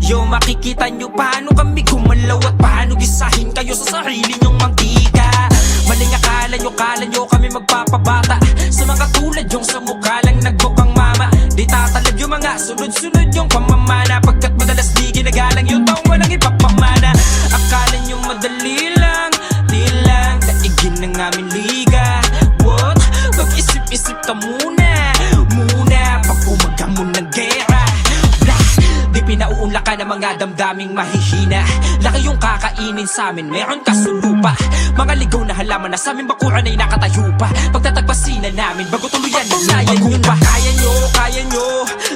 Yo, makikita nyo paano kami gumalaw at paano gisahin kayo sa sarili nyong mantika. Maling akala nyo kami magpapabata. Sa mga tulad yung sa mukha lang nagbukang mama. Di tatalab yung mga sunod-sunod yung pamamana. Pagkat madalas di ginagalang yung taong walang ipapamana. Akala nyo madali lang, di lang daigin ng aming liga. What? Mag-isip-isip ka muna pag umaga mo ng gera. Di pinauunla ka ng mga damdaming mahihina. Laki yung kakainin sa amin, meron ka sulupa. Mga ligaw na halaman na sa aming bakuran ay nakatayo pa. Pagtatagpasin na namin bago tuluyan na sayang yun pa. Kaya nyo,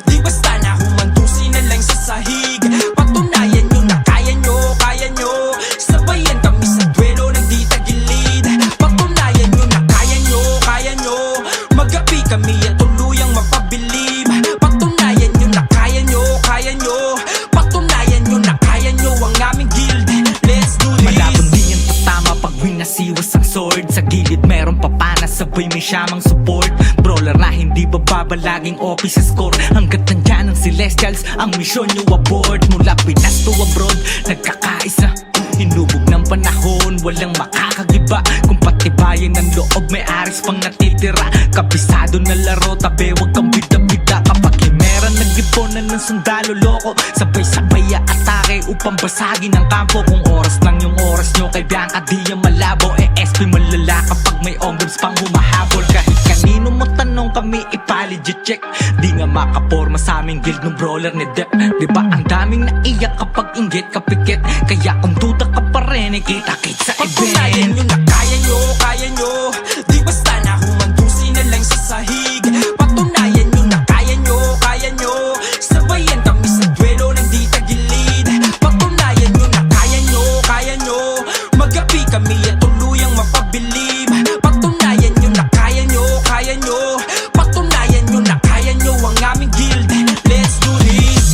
di basta na humandusin na lang sa sahig. Patunayan nyo na kaya nyo. Sabayan kami sa duelo ng di tagilid. Patunayan nyo na kaya nyo. Magapi kami at tuluyang mapabilib. Patunayan nyo na kaya nyo. Patunayan nyo na kaya nyo ang aming guild. Let's do this. Malabon di ang tatama pag winasiwas ang sword. Sa gilid meron papana, sabay may siyamang support. Brawler na hindi bababa, laging OP sa score. Hanggat nandyan ang Celestials, ang misyon nyo aboard. Mula Pinas to abroad, nagkakaisa. Hinubog ng panahon, walang makakagiba. Kung patibayan ng loob, may aris pang natitira. Kabisado na laro, tabi wag kang bida-bida. Kapag himera, nag-iponan ng sundalo loko. Sabay-sabay atake upang basagin ang kampo. Kung oras lang yung oras nyo, kay Bianca di yung malabo. SP malala kapag may onggoms pang humahabol. Kahit kanino mo tanong kami, ipa-legit check. Di nga makaporma sa aming guild ng brawler ni Depp. Diba ang daming naiyak kapag inggit kapikit. Kaya kung duda ka pa rin, kita-kit sa Patunayan event. nyo na kaya nyo. Di basta na humandusin na lang sa sahig. Patunayan nyo na kaya nyo. Sabayan kami sa duelo ng di tagilid. Patunayan nyo na kaya nyo. Magapi kami at tuluyang mapabilib. Patunayan nyo na kaya nyo. Patunayan nyo na kaya nyo ang aming guild. Let's do this.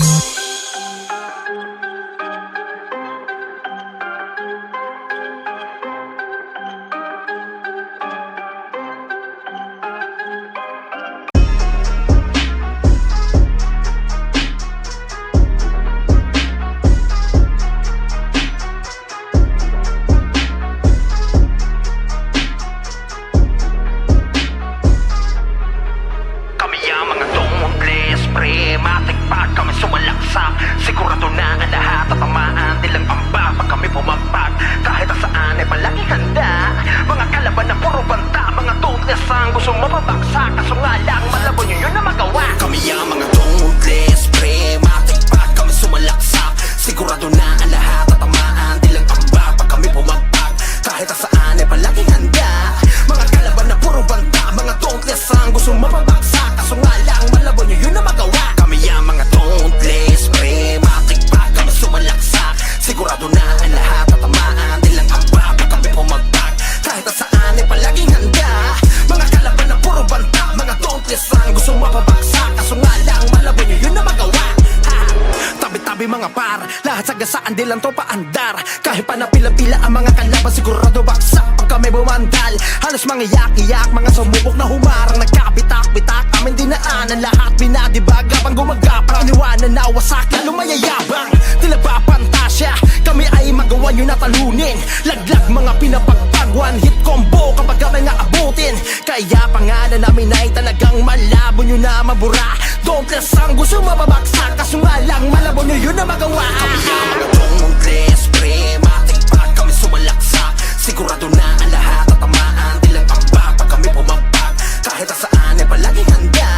pre, matik pag kami sumalaksak. Sigurado na ang lahat tatamaan, nilang pamba pag kami pumagpag. Kahit saan ay palaging handa, mga kalaban na puro banta, mga toothless ang gusto mapabagsak. Kaso nga lang, malabo nyo yun na magawa. Kami ang mga toothless pre, matik pag kami sumalaksak. Sigurado na ang lahat tatamaan, nilang pamba pag kami pumagpag. Kahit saan ay palaging handa, mga kalaban na puro banta, mga toothless ang gusto mapabagsak. Kaso nga lang, malabo nyo yun na magawa. Kami ang mga toothless pre, matik pag kami sumalaksak. Sigurado na ang lahat tatamaan, nilang amba pag kami pumagpag. Kahit saan ay palaging handa, mga kalaban na puro banta, mga toothless ang gusto mapabagsak. Kaso nga lang, malabo nyo yun na magawa. Tabi-tabi mga par, lahat sagasaan di lang to paandar. Kahit pa napila-pila ang mga kalaban, sigurado baksak pag kami bumandal. Halos mga yak-iyak, mga sumubok na humarang, nagkabitak-bitak, amin dinaanan lahat, binadibag habang gumagapang. Iniwanan na wasak, lalo mayayabang, tila ba pantasya, kami ay magawa nyo na talunin. Laglag mga pinapagpag, one hit combo kapag kami nga abutin. Kaya pangalan namin ay talagang malabo nyo na mabura. Don't less ang gusto mababaksak, kaso nga lang malabo nyo yun na magawa. Kami ang mga toothless pre, matik pag kami sumalaksak. Sigurado na ang lahat tatamaan, nilang amba pag kami pumagpag. Kahit saan ay palaging handa,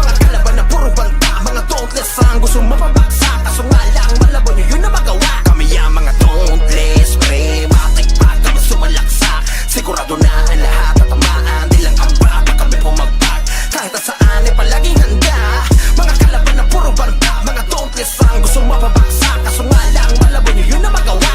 mga kalaban na puro banta, mga toothless ang gusto mapabaksak. Kaso nga lang malabo nyo yun na magawa. Kami ang mga toothless pre, matik pag kami sumalaksak. Sigurado na ang lahat tatamaan, nilang amba pag kami pumagpag. Kahit saan ay palaging handa, mga kalaban na puro banta, mga toothless ang gusto mapabaksak. Kaso nga lang malabo nyo yun na magawa.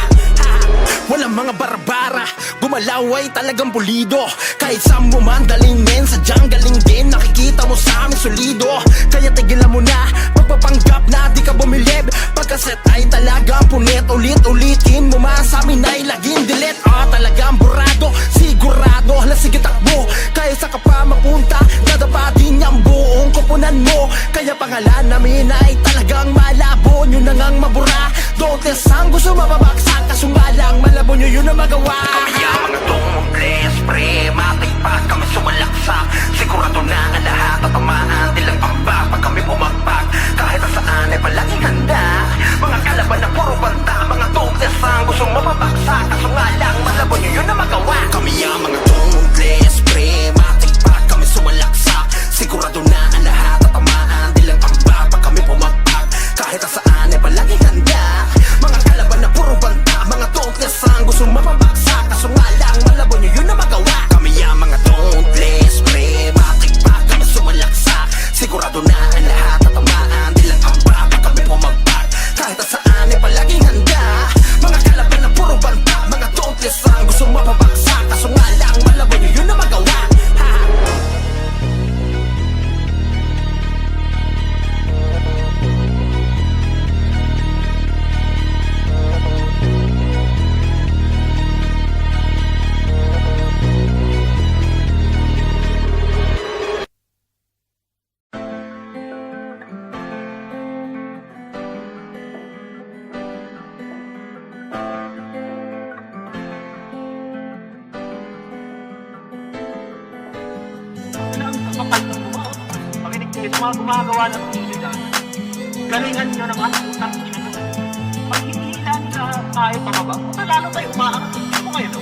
Walang mga barabara, gumalaw ay talagang pulido. Kahit saan mo man dalingin, sadyang galing din, nakikita mo sa amin solido. Kaya tigilan mo na, pagpapanggap na di ka bumilib. Pagkaset ay talagang punit, ulit-ulitin mo man sa amin ay laging delete. Talagang burado, sigurado, hala sige takbo. Kaya sa ka pa mapunta, dadapa din ang buong kupunan mo. Kaya pangalan namin ay talagang malabo, nyo na ngang mabura. Dotes ang gusto mababaksak, kaso nga lang malabo nyo yun na magawa. Kami ang mga toothless pre, matik pag kami sumalaksak. Sigurado na ang lahat tatamaan, nilang pamba pag kami pumagpag. Kahit saan ay palaging handa, mga kalaban na puro banta, mga toothless ang gusto mababaksak. Kaso nga lang malabo nyo yun na magawa. Kami ang mga toothless pre, matik pag kami sumalaksak. Sigurado na ang lahat tatamaan, nilang pamba pag kami pumagpag. Kahit saan ay palaging handa, mga kalaban na puro banta, mga toothless ang gusto mapabaksak. Kaso nga lang malabo nyo yun na magawa. Kami ang mga toothless pre, matik pag kami sumalaksak. Sigurado na ang lahat tatamaan, nilang amba pag kami pumagpag. Kahit saan ay palaging handa, mga kalaban na puro banta, mga toothless ang gusto mapabaksak. Kaso nga lang malabo nyo yun na magawa. Kapal ng mga makinig kayo sa mga gumagawa ng musical. Galingan nyo ng mga utang ina nyo. Pag hindi nila tayo pababa, lalo tayo umaangat. Ano ngayon?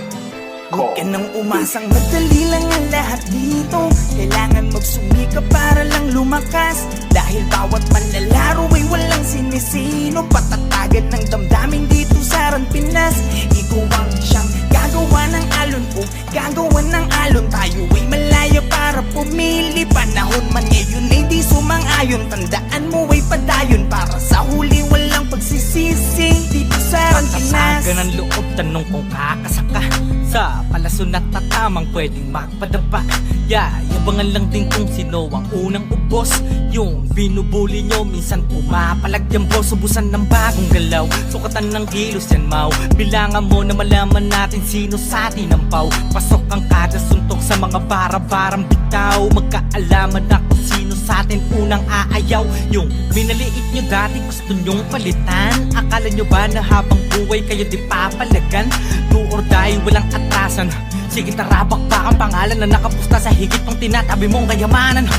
Huwag ka nang umasang madali lang ang lahat dito. Kailangan magsumika para lang lumakas. Dahil bawat manlalaro ay walang sinisino. Patatagan ng damdamin dito sa Ran Pinas. Ikaw ang siyang gagawa ng alon o gagawa ng alon. Tayo ay malaya para pumili. Panahon man ngayon ay di sumang-ayon. Tandaan mo ay padayon para sa huli walang pagsisisi. Dito sa Ran Pinas. Patasagan ng loob, tanong kung kakasaka sa palason at tatamang pwedeng magpadapa. Yabangan lang din kung sino ang unang ubos. Yung binubuli nyo minsan pumapalag yan boss. Ubusan ng bagong galaw, sukatan ng kilos yan mau. Bilangan mo na malaman natin sino sa atin ang pau. Pasok ang kada suntok sa mga bara-barang bitaw. Magkaalaman na kung sino sa atin unang aayaw. Yung binaliit nyo dati gusto nyong palitan. Akala nyo ba na habang buhay kayo di papalagan? Do or die, walang atrasan. Sige tara, bakbak ang pangalan na nakapusta sa higit pang tinatabi mong kayamanan.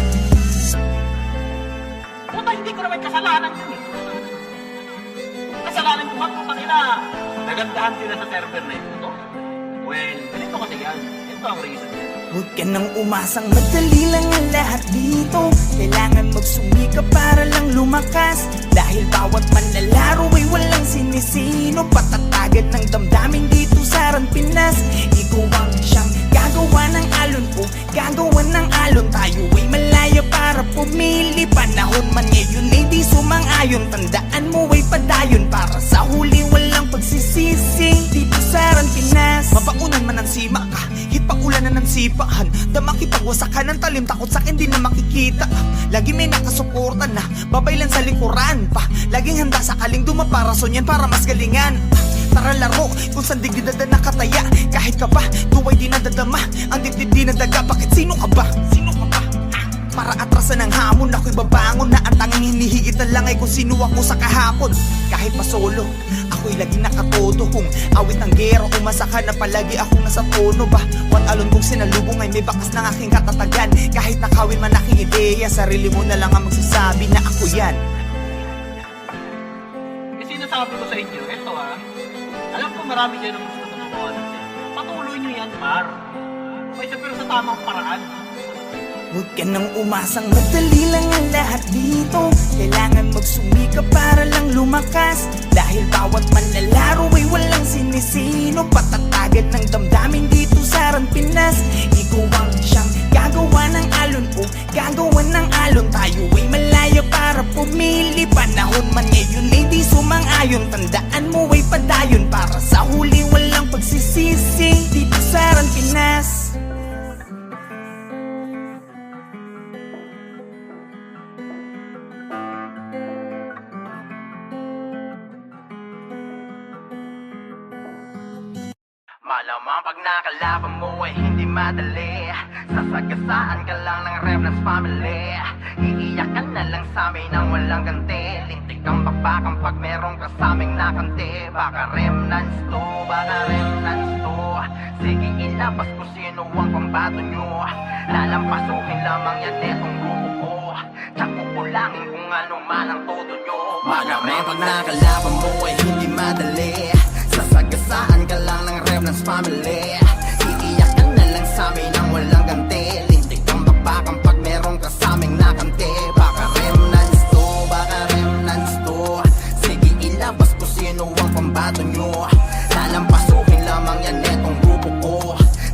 Puta, hindi hindi ko naman kasalanan yun eh. Kasalanan ko ba kung kanila nagandahan sila sa server na ito? Well, ganito kasi yan. Ito ang reason yan. Huwag ka nang umasang madali lang ang lahat dito. Kailangan magsumika para lang lumakas. Dahil bawat manlalaro ay walang sinisino. Patatagan ng damdamin dito sa Ran Pinas. Ikaw ang siyang gagawa ng alon o gagawa ng alon. Tayo ay malaya para pumili. Panahon man ngayon ay di sumang-ayon. Tandaan mo ay padayon para sa huli walang pagsisisi. Dito sa Ran Pinas, mapaunan man ang sima ka, hit paulanan ng sipahan. Damakipagwasakan ng talim, takot sa'kin di na makikita. Lagi may nakasuporta na, babaylan sa likuran pa. Laging handa sa kaling dumaparason yan para mas galingan. Tara laro, kung saan digdidada nakataya. Kahit ka ba, tuway di nadadama. Ang dibdib di nadaga, bakit sino ka ba? Sino ka ba? Para atrasan ng hamon, ako'y babangon na ang tanging hinihigit na lang ay kung sino ako sa kahapon. Kahit pa solo, ako'y laging nakatodo. Kung awit ng gero, umasa ka na palagi akong nasa tono ba? What alon kung sinalubong ay may bakas ng aking katatagan. Kahit nakawin man aking ideya, sarili mo na lang ang magsasabi na ako yan. Kasi sinasabi ko sa inyo, ito alam ko marami dyan ang gusto tumutuwa natin. Patuloy nyo yan, par. Okay, pero sa tamang paraan. Huwag ka nang umasang madali lang ang lahat dito. Kailangan magsumika para lang lumakas. Dahil bawat manlalaro ay walang sinisino. Patatagan ng damdamin dito sa Ran Pinas. Ikaw ang siyang gagawa ng alon o gagawa ng alon. Tayo ay malaya para pumili. Panahon man ngayon ay di sumang-ayon. Tandaan mo ay padayon para sa huli walang pagsisisi. Dito sa Ran Pinas. Malamang pag nakalaban mo ay hindi madali. Sasagasaan ka lang ng Remnants family. Iiyak ka na lang sa amin ng walang ganti. Lintik kang bakbakan pag merong kasaming nakanti. Baka Remnants to, baka Remnants to. Sige ilabas ko sino ang pambato nyo. Lalampasukin lamang yan etong grupo ko. Tsak kukulangin kung ano man ang todo nyo. Malamang pag nakalaban mo ay hindi madali. Sasagasaan ka lang ng Remnants family. Iiyak ka na lang sa amin ng walang ganti. Lintik kang bakbakan pag merong kasaming nakanti. Baka Remnants to, baka Remnants to. Sige ilabas ko sino ang pambato nyo. Lalampasukin lamang yan etong grupo ko.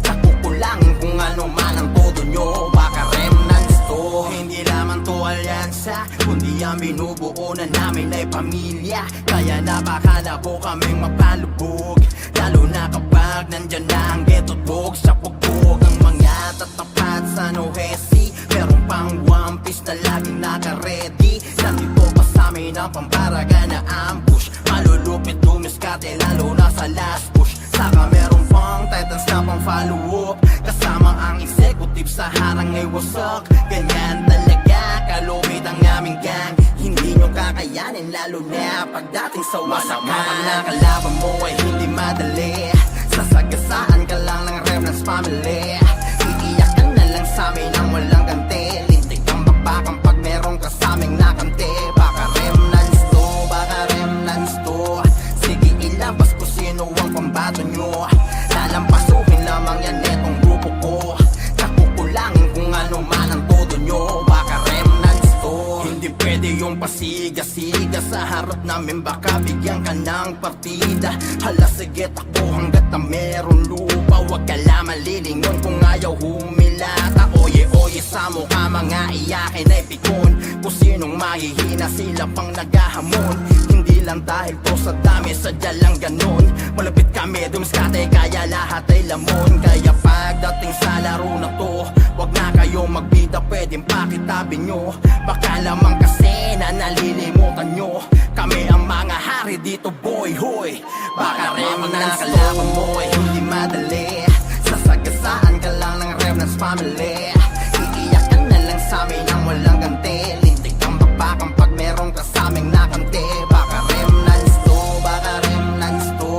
Tsak kukulangin kung ano man ang todo nyo. Baka Remnants to. Hindi lamang to alyansa, kundi ang binubuo na namin ay pamilya. Kaya napakala ko kaming mapalubog. Lalo na kapag nandyan na ang ghetto dog sa pugbog. Ang mga tatapat sa Nohesi, merong pang One Piece na laging naka-ready. Nandito pa sa amin ang pamparaga na ambush. Malulupit dumiskate lalo na sa last push. Saka merong pang Titans na pang follow up. Kasama ang executive sa harang ay wasak. Ganyan talaga kalupit ang aming gang. Hindi nyo kakayanin lalo na pagdating sa wasakan. Pag nakalaban mo ay hindi madali. Sasagasaan ka lang ng Remnants family. Iiyak ka na lang sa amin ng walang ganti. Lintik kang bakbakan pag merong kasaming nakanti. Baka Remnants to, baka Remnants to. Sige ilabas ko sino ang pambato nyo. Lalampasukin lamang yan etong grupo ko. Tsak kukulangin kung ano man ang todo nyo. Baka Remnants to. Hindi pwede yung pasiga-siga sa harap namin. Baka bigyan ka ng partida. Hala sige takbo hanggat na meron lupa. Huwag ka lang malilingon kung ayaw humilata. Oye sa mukha mga iyakin ay pikon. Kung sinong mahihina sila pang naghahamon. Hindi lang dahil to sa dami, sadya lang ganon. Malapit kami dumiskate kaya lahat ay lamon. Kaya pagdating sa laro na to, wag na kayo magbida, pwedeng pakitabi nyo. Baka lamang kasi na nalilimutan nyo. Kami ang mga hari dito boy, hoy. Baka Remnants kalaban mo ay hindi madali. Sasagasaan ka lang ng Remnants family. Iiyak ka na lang sa amin ng walang ganti. Lintik kang bakbakan pag merong kasaming nakanti. Baka Remnants to, baka Remnants to.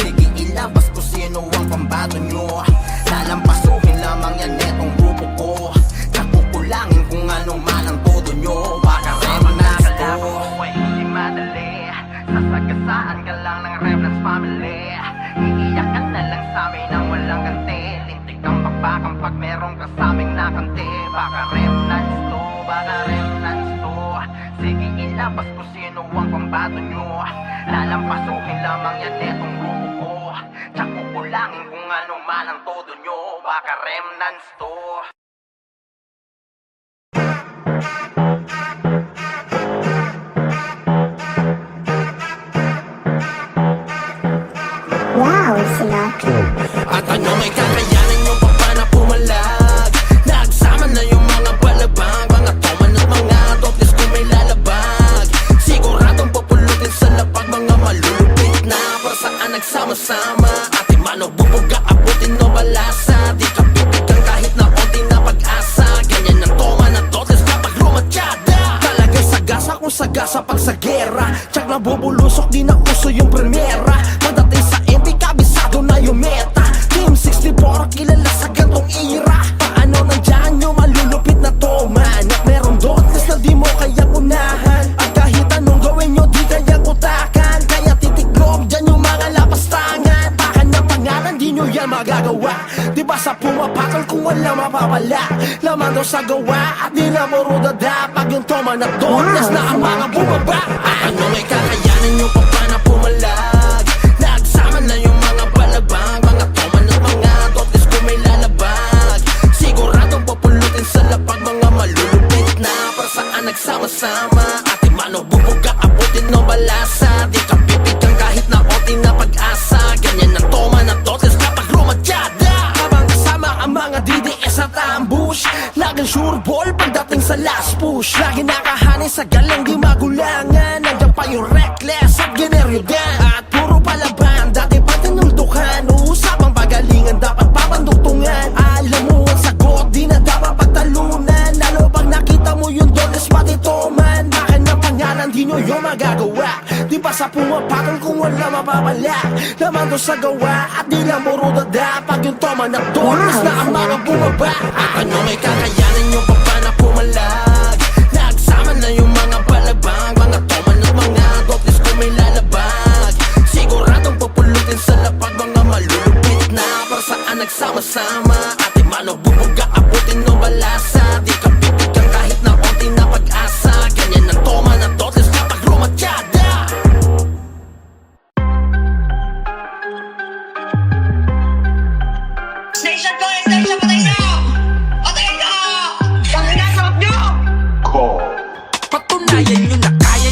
Sige ilabas ko sino ang pambato nyo. Lalampasukin lamang yan etong grupo ko. Tsak kukulangin kung ano man ang todo nyo. Baka Remnants lalabas kung sino ang pambato nyo. Lalampasukin lamang yan etong grupo ko. Tsak kukulangin kung ano man ang todo nyo. Baka remnants to. Wow, Sinatra. At ano may kakayanan yung papa na pumalag. Nagsama na yung mga balabang, mga toman at mga dobles kung may lalabag. Siguradong pupulutin sa lapag, mga malulupit na para saan nagsama-sama. At imano bubuga, abutin o balasa. Di ka pipigang kahit na onti na pag-asa. Ganyan ang toman at dobles kapag lumatsyada. Talagang sagasa kung sagasa pag sa gera. Tsak na bubulusok, di na uso yung primera. Pagdating sa MP, kabisado na yung meta. Team 64, kilala sa gantong era. Paano nandyan yung malulupit na toman? At meron dotes na di mo kayang unahan. At kahit anong gawin nyo, di kayang utakan. Kaya titiklog dyan yung mga lapastangan. Takan ng pangalan, di nyo yan magagawa. Di ba sa pumapakal kung wala mapapala? Laman daw sa gawa at di na puro dada. Pag yung toman at dotes na ang mga bumaba. At ano may kakayanan yung papa na pumalag. Nagsama na yung mga balabang, mga toman at mga dotes kung may lalabag. Siguradong pupulutin sa lapag, mga malulupit na para saan nagsama-sama. At imano bubuga, abutin o balasa. Di ka pipigang kahit na onti na pag-asa. Ganyan ang toman at dotes kapag lumatsyada. Habang kasama ang mga DDS at ambush, laging sure ball pagdating sa last push. Lagi nakahanin sa galang di magulangan. Nandiyan pa yung reckless at generyodan. At puro palaban, dati pa tinuldukan. Uusapang pagalingan, dapat papanduktungan. Alam mo ang sagot, di na dapat pagtalunan. Lalo pag nakita mo yung doles pati toman. Bakit ng pangalan, di nyo yung magagawa. Di ba sa pumapatol kung wala mapapala? Laman to sa gawa at di lang puro dada. Pag yung toman at doles na ang mga bumaba. At ano may kakayanan yung papa na pumalag. Nagsama na yung mga balabang, mga toman at mga dobles kung may lalabag. Siguradong pupulutin sa lapag, mga malulupit na para saan nagsama-sama. At imano bubuga, abutin o balasa. Di ka pipigang kahit na onti na pag-asa. Ganyan ang toman at dobles kapag lumatsyada. Station ko, station, patay na! Patay na! Tangina, sarap nyo! Patunayan nyo na kaya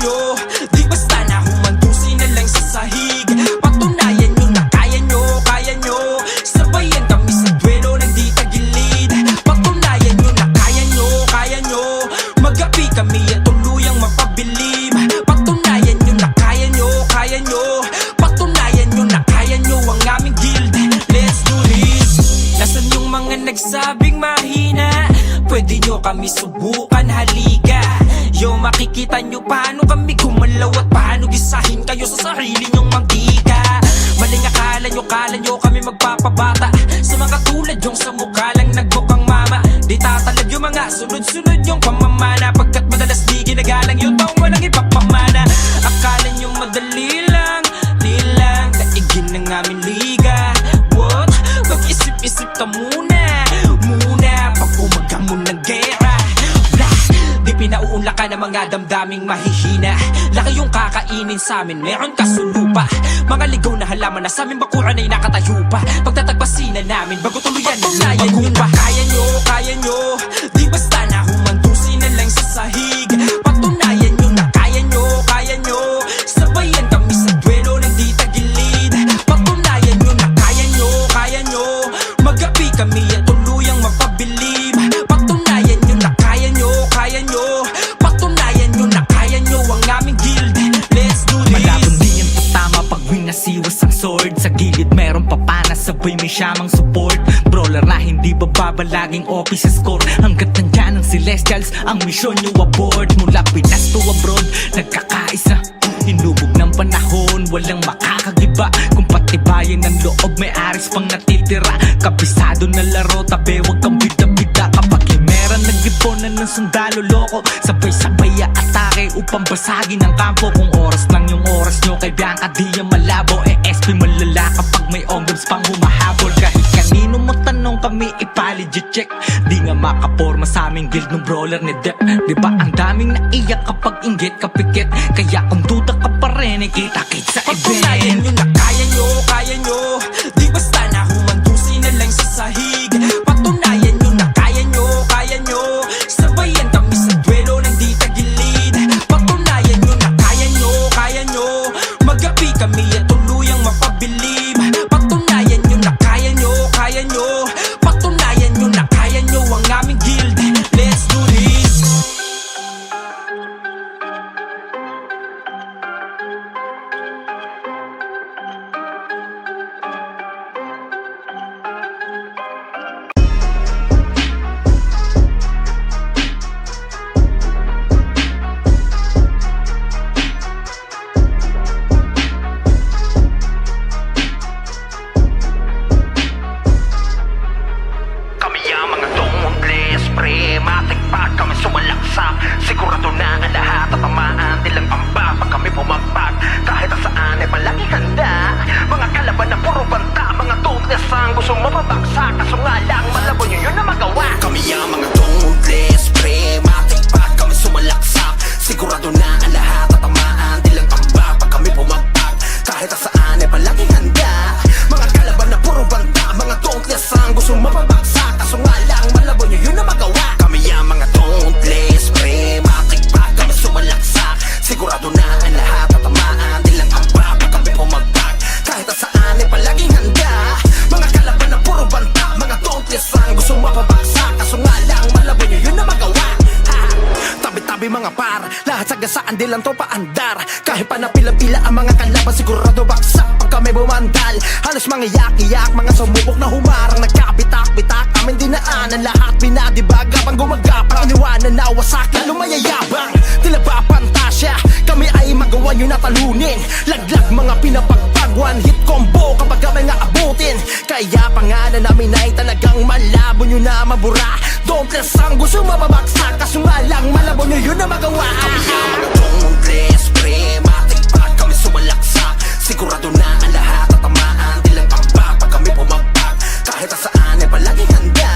nyo. Di basta na humandusin na lang sa sahig. Patunayan nyo na kaya nyo. Sabayan kami sa duelo ng di tagilid. Patunayan nyo na kaya nyo. Magapi kami at tuluyang mapabilib. Patunayan nyo na kaya nyo. Patunayan nyo na kaya nyo ang aming guild. Let's do this. Nasaan yung mga nagsabing mahina? Pwede nyo kami subukan, halika. Yo, makikita nyo paano kami gumalaw at paano gisahin kayo sa sarili nyong mantika. Maling akala nyo kami magpapabata. Sa mga tulad yung sa mukha lang nagbukang mama. Di tatalag yung mga sunod-sunod yung pamamana. Pagkat madalas di ginagalang yun bang walang ipapamana. Akala nyo madali lang, daigin ng aming liga. What? Mag-isip-isip ka muna pag umaga mo ng gera. Blah! Di pinauunla ka ng mga damdaming mahihina. Laki yung kakainin sa amin, meron ka sulupa. Mga ligaw na halaman na sa aming bakuran ay nakatayo pa. Pagtatagpasin na namin bago tuluyan na layan nyo pa. Kaya nyo, di basta na humandusin na lang sa sahig. Patunayan nyo na kaya nyo. Sabayan kami sa duelo ng di tagilid. Patunayan nyo na kaya nyo. Magapi kami at tuluyang mapabilib. Patunayan nyo na kaya nyo. Patunayan nyo na kaya nyo ang aming guild. Let's do this. Malabon di ang tatama pag winasiwas ang sword. Sa gilid meron papana, sabay may siyamang support. Brawler na hindi bababa, laging OP sa score. Hanggat nandyan ang Celestials, ang misyon nyo aboard. Mula Pinas to abroad, nagkakaisa. Hinubog ng panahon, walang makakagiba. Kung patibayan ng loob, may aris pang natitira. Kabisado na laro, tabi wag kang bida-bida. Kapag himeran, nag-iponan ng sundalo loko. Sabay-sabay atake upang basagin ang kampo. Kung oras lang yung oras nyo, kay Bianca di yan malabo. SP malala kapag may onggams pang humahabol. Kahit kanino mo tanong nung kami ipaligid check. Di nga makaporma sa aming guild nung brawler ni Dep. Diba ang daming naiyak kapag inggit kapikit. Kaya kung duda ka pa rin, kita-kit sa Patunayan event. nyo na kaya nyo. Di basta na humandusin na lang sa sahig. Patunayan nyo na kaya nyo. Sabayan kami sa duelo ng di tagilid. Patunayan nyo na kaya nyo. Magapi kami at tuluyang mapabilib. Patunayan nyo na kaya nyo. Patunayan nyo na kaya nyo ang aming guild. Let's do this. Kami ang mga tungles, pre, matikpag kami sumalaksak. Sigurado na ang lahat tatamaan, nilang pamba pag kami pumagpag. Kahit saan ay palagi handa. Mga kalaban na puro banta, mga tungles ang gusto mapabagsak. Kaso nga lang, malabo nyo yun na magawa. Kami ang mga tungles, pre, matikpag kami sumalaksak. Sigurado na ang lahat tatamaan, nilang pamba pag kami pumagpag. Kahit saan ay palagi handa. Mga kalaban na puro banta, mga tungles ang gusto mapabagsak. Kaso nga lang, malabo nyo yun na magawa. Kami ang mga tungles, pre, matikpag kami sumalaksak. Sigurado na ang lahat tatamaan, nilang pamba pag kami pumagpag. Kahit saan ay palaging handa. Mga kalaban na puro banta, mga tungles ang gusto mapabagsak. Kaso nga lang, malabo nyo yun na magawa. Tabi-tabi mga par, lahat sagasaan di lang to paandar. Kahit pa napila-pila ang mga kalaban, sigurado baksak pag kami bumandal. Halos mga yak-iyak, mga sumubok na humarang. Nagkapitak-pitak, amin dinaanan lahat. Pinadibag habang gumagapang, iniwanan na wasak, lalo mayayabang. Tila ba pantasya, kami ay magawa nyo na talunin. Laglag mga pinapagpag, one hit combo kapag kami nga abutin. Kaya pangalan namin ay talagang malabo nyo na mabura. Don't less ang gusto mababagsak, kaso nga lang malabo nyo yun na magawa. Kami ang mga tungles, pre, matikpag kami sumalaksak. Sigurado na ang lahat tatamaan, nilang pamba pag kami pumagpag. Kahit saan ay palaging handa.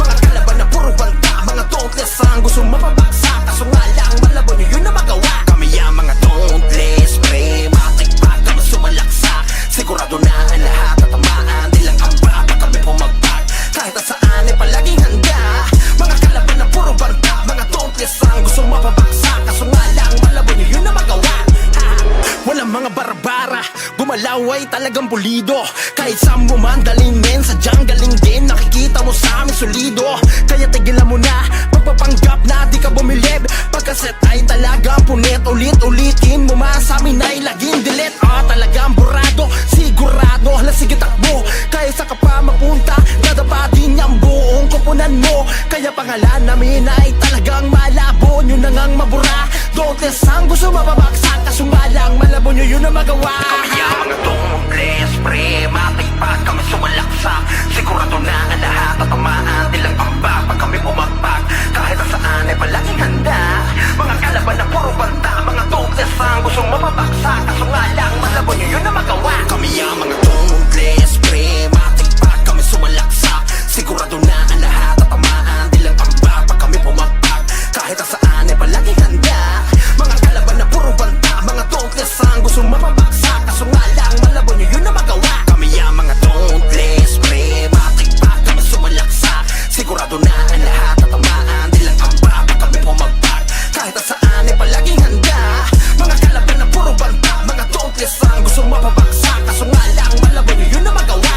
Mga kalaban na puro banta, mga tungles ang gusto mapabagsak. Kaso nga lang malabo nyo yun na magawa. Kami ang mga tungles, pre, matikpag kami sumalaksak. Sigurado na ang lahat tatamaan, nilang pamba pag kami pumagpag. Kahit saan ay palaging handa. Mga kalaban na puro banta, mga tungles ang gusto mapabagsak. Kaso nga lang malabo nyo yun na magawa. Walang mga barbara, gumalaw ay talagang pulido. Kahit saan mo man dalingin, sadyang galing din. Nakikita mo sa amin solido. Kaya tigilan mo na, pagpapanggap na di ka bumilib. Pagkaset ay talagang punit, ulit-ulitin mo man sa amin ay laging delete. Talagang burado, sigurado, hala sige takbo. Kaya sa ka pa mapunta, dadapa din ang buong kupunan mo. Kaya pangalan namin ay talagang malabo, nyo na ngang mabura. Don't less ang gusto mababagsak, kaso nga lang malabo nyo yun na magawa. Kami ang mga tungles, pre, matikpag kami sumalaksak. Sigurado na ang lahat tatamaan, nilang pamba pag kami pumagpag. Kahit saan ay palaging handa. Mga kalaban na puro banta, mga tungles ang gusto mapabagsak. Kaso nga lang malabo nyo yun na magawa. Kami ang mga tungles, pre, matikpag kami sumalaksak. Sigurado na ang lahat tatamaan, nilang pamba pag kami pumagpag. Kahit saan ay palaging handa. Mga kalaban na puro banta, mga tungles ang gusto mapabagsak. Kaso nga lang malabo nyo yun na magawa. Kami ang mga tungles, pre, matikpag kami sumalaksak. Sigurado na ang lahat tatamaan, nilang pamba pag kami pumagpag. Kahit saan ay palaging handa. Mga kalaban na puro banta, mga tungles ang gusto mapabagsak. Kaso nga lang malabo nyo yun na magawa.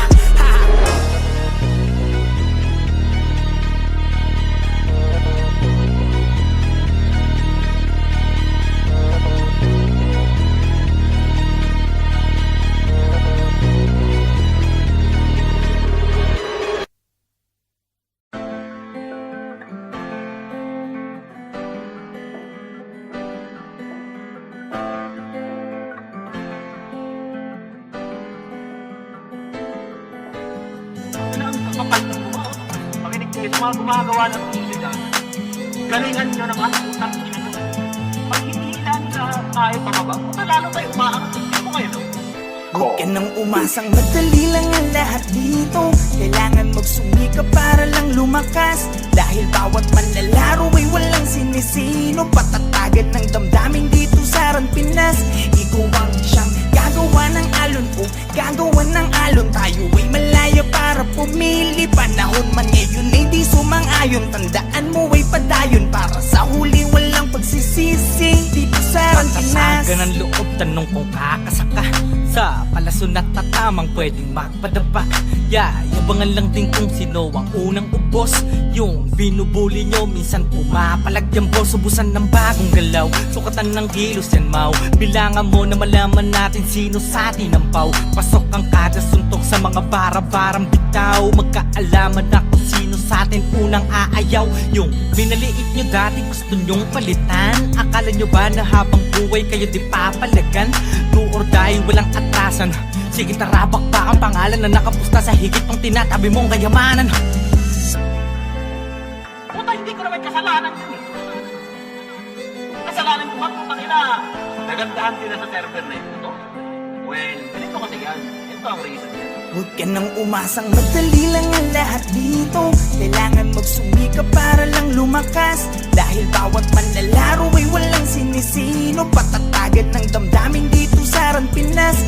kapal ng buo. Makinig kayo sa mga gumagawa ng musical. Galingan nyo naman, utang nyo naman. Pag hindi nila kaya pababa, lalo tayo umaangat. Hindi mo kayo, no? Huwag ka nang umasang madali lang ang lahat dito. Kailangan magsumikap para lang lumakas. Dahil bawat manlalaro ay walang sinisino. Patatagan ng damdamin dito sa Ran Pinas. Ikaw ang siyang gagawa ng alon o gagawa ng alon. Tayo ay malaya para pumili. Panahon man ngayon ay di sumang-ayon. Tandaan mo ay padayon para sa huli walang pagsisisi. Dito sa Ran Pinas. Patasagan ng loob, tanong kung kakasaka sa palason at tatamang pwedeng magpadapa. Yabangan lang din kung sino ang unang ubos. Yung binubuli nyo, minsan pumapalag yung boss. Ubusan ng bagong galaw, sukatan ng kilos yan mau. Bilangan mo na malaman natin sino sa atin ang pau. Pasok ang kada suntok sa mga bara-barang bitaw. Magkaalaman na kung sino sa atin unang aayaw. Yung binaliit nyo dati gusto nyong palitan. Akala nyo ba na habang buhay kayo di papalagan? Do or die, walang atrasan. Sige tarabak pa ang pangalan na nakapusta sa higit ng tinatabi mong kayamanan. Puta, hindi ko naman kasalanan yun eh. Kasalanan ko ba? Putang ina, nagandahan sila sa server na ito. Well, ganito kasi yan. Ito ang reason yan. Huwag ka nang umasang madali lang ang lahat dito. Kailangan magsumikap para lang lumakas. Dahil bawat manlalaro ay walang sinisino. Patatagan ng damdamin dito sa Ran Pinas.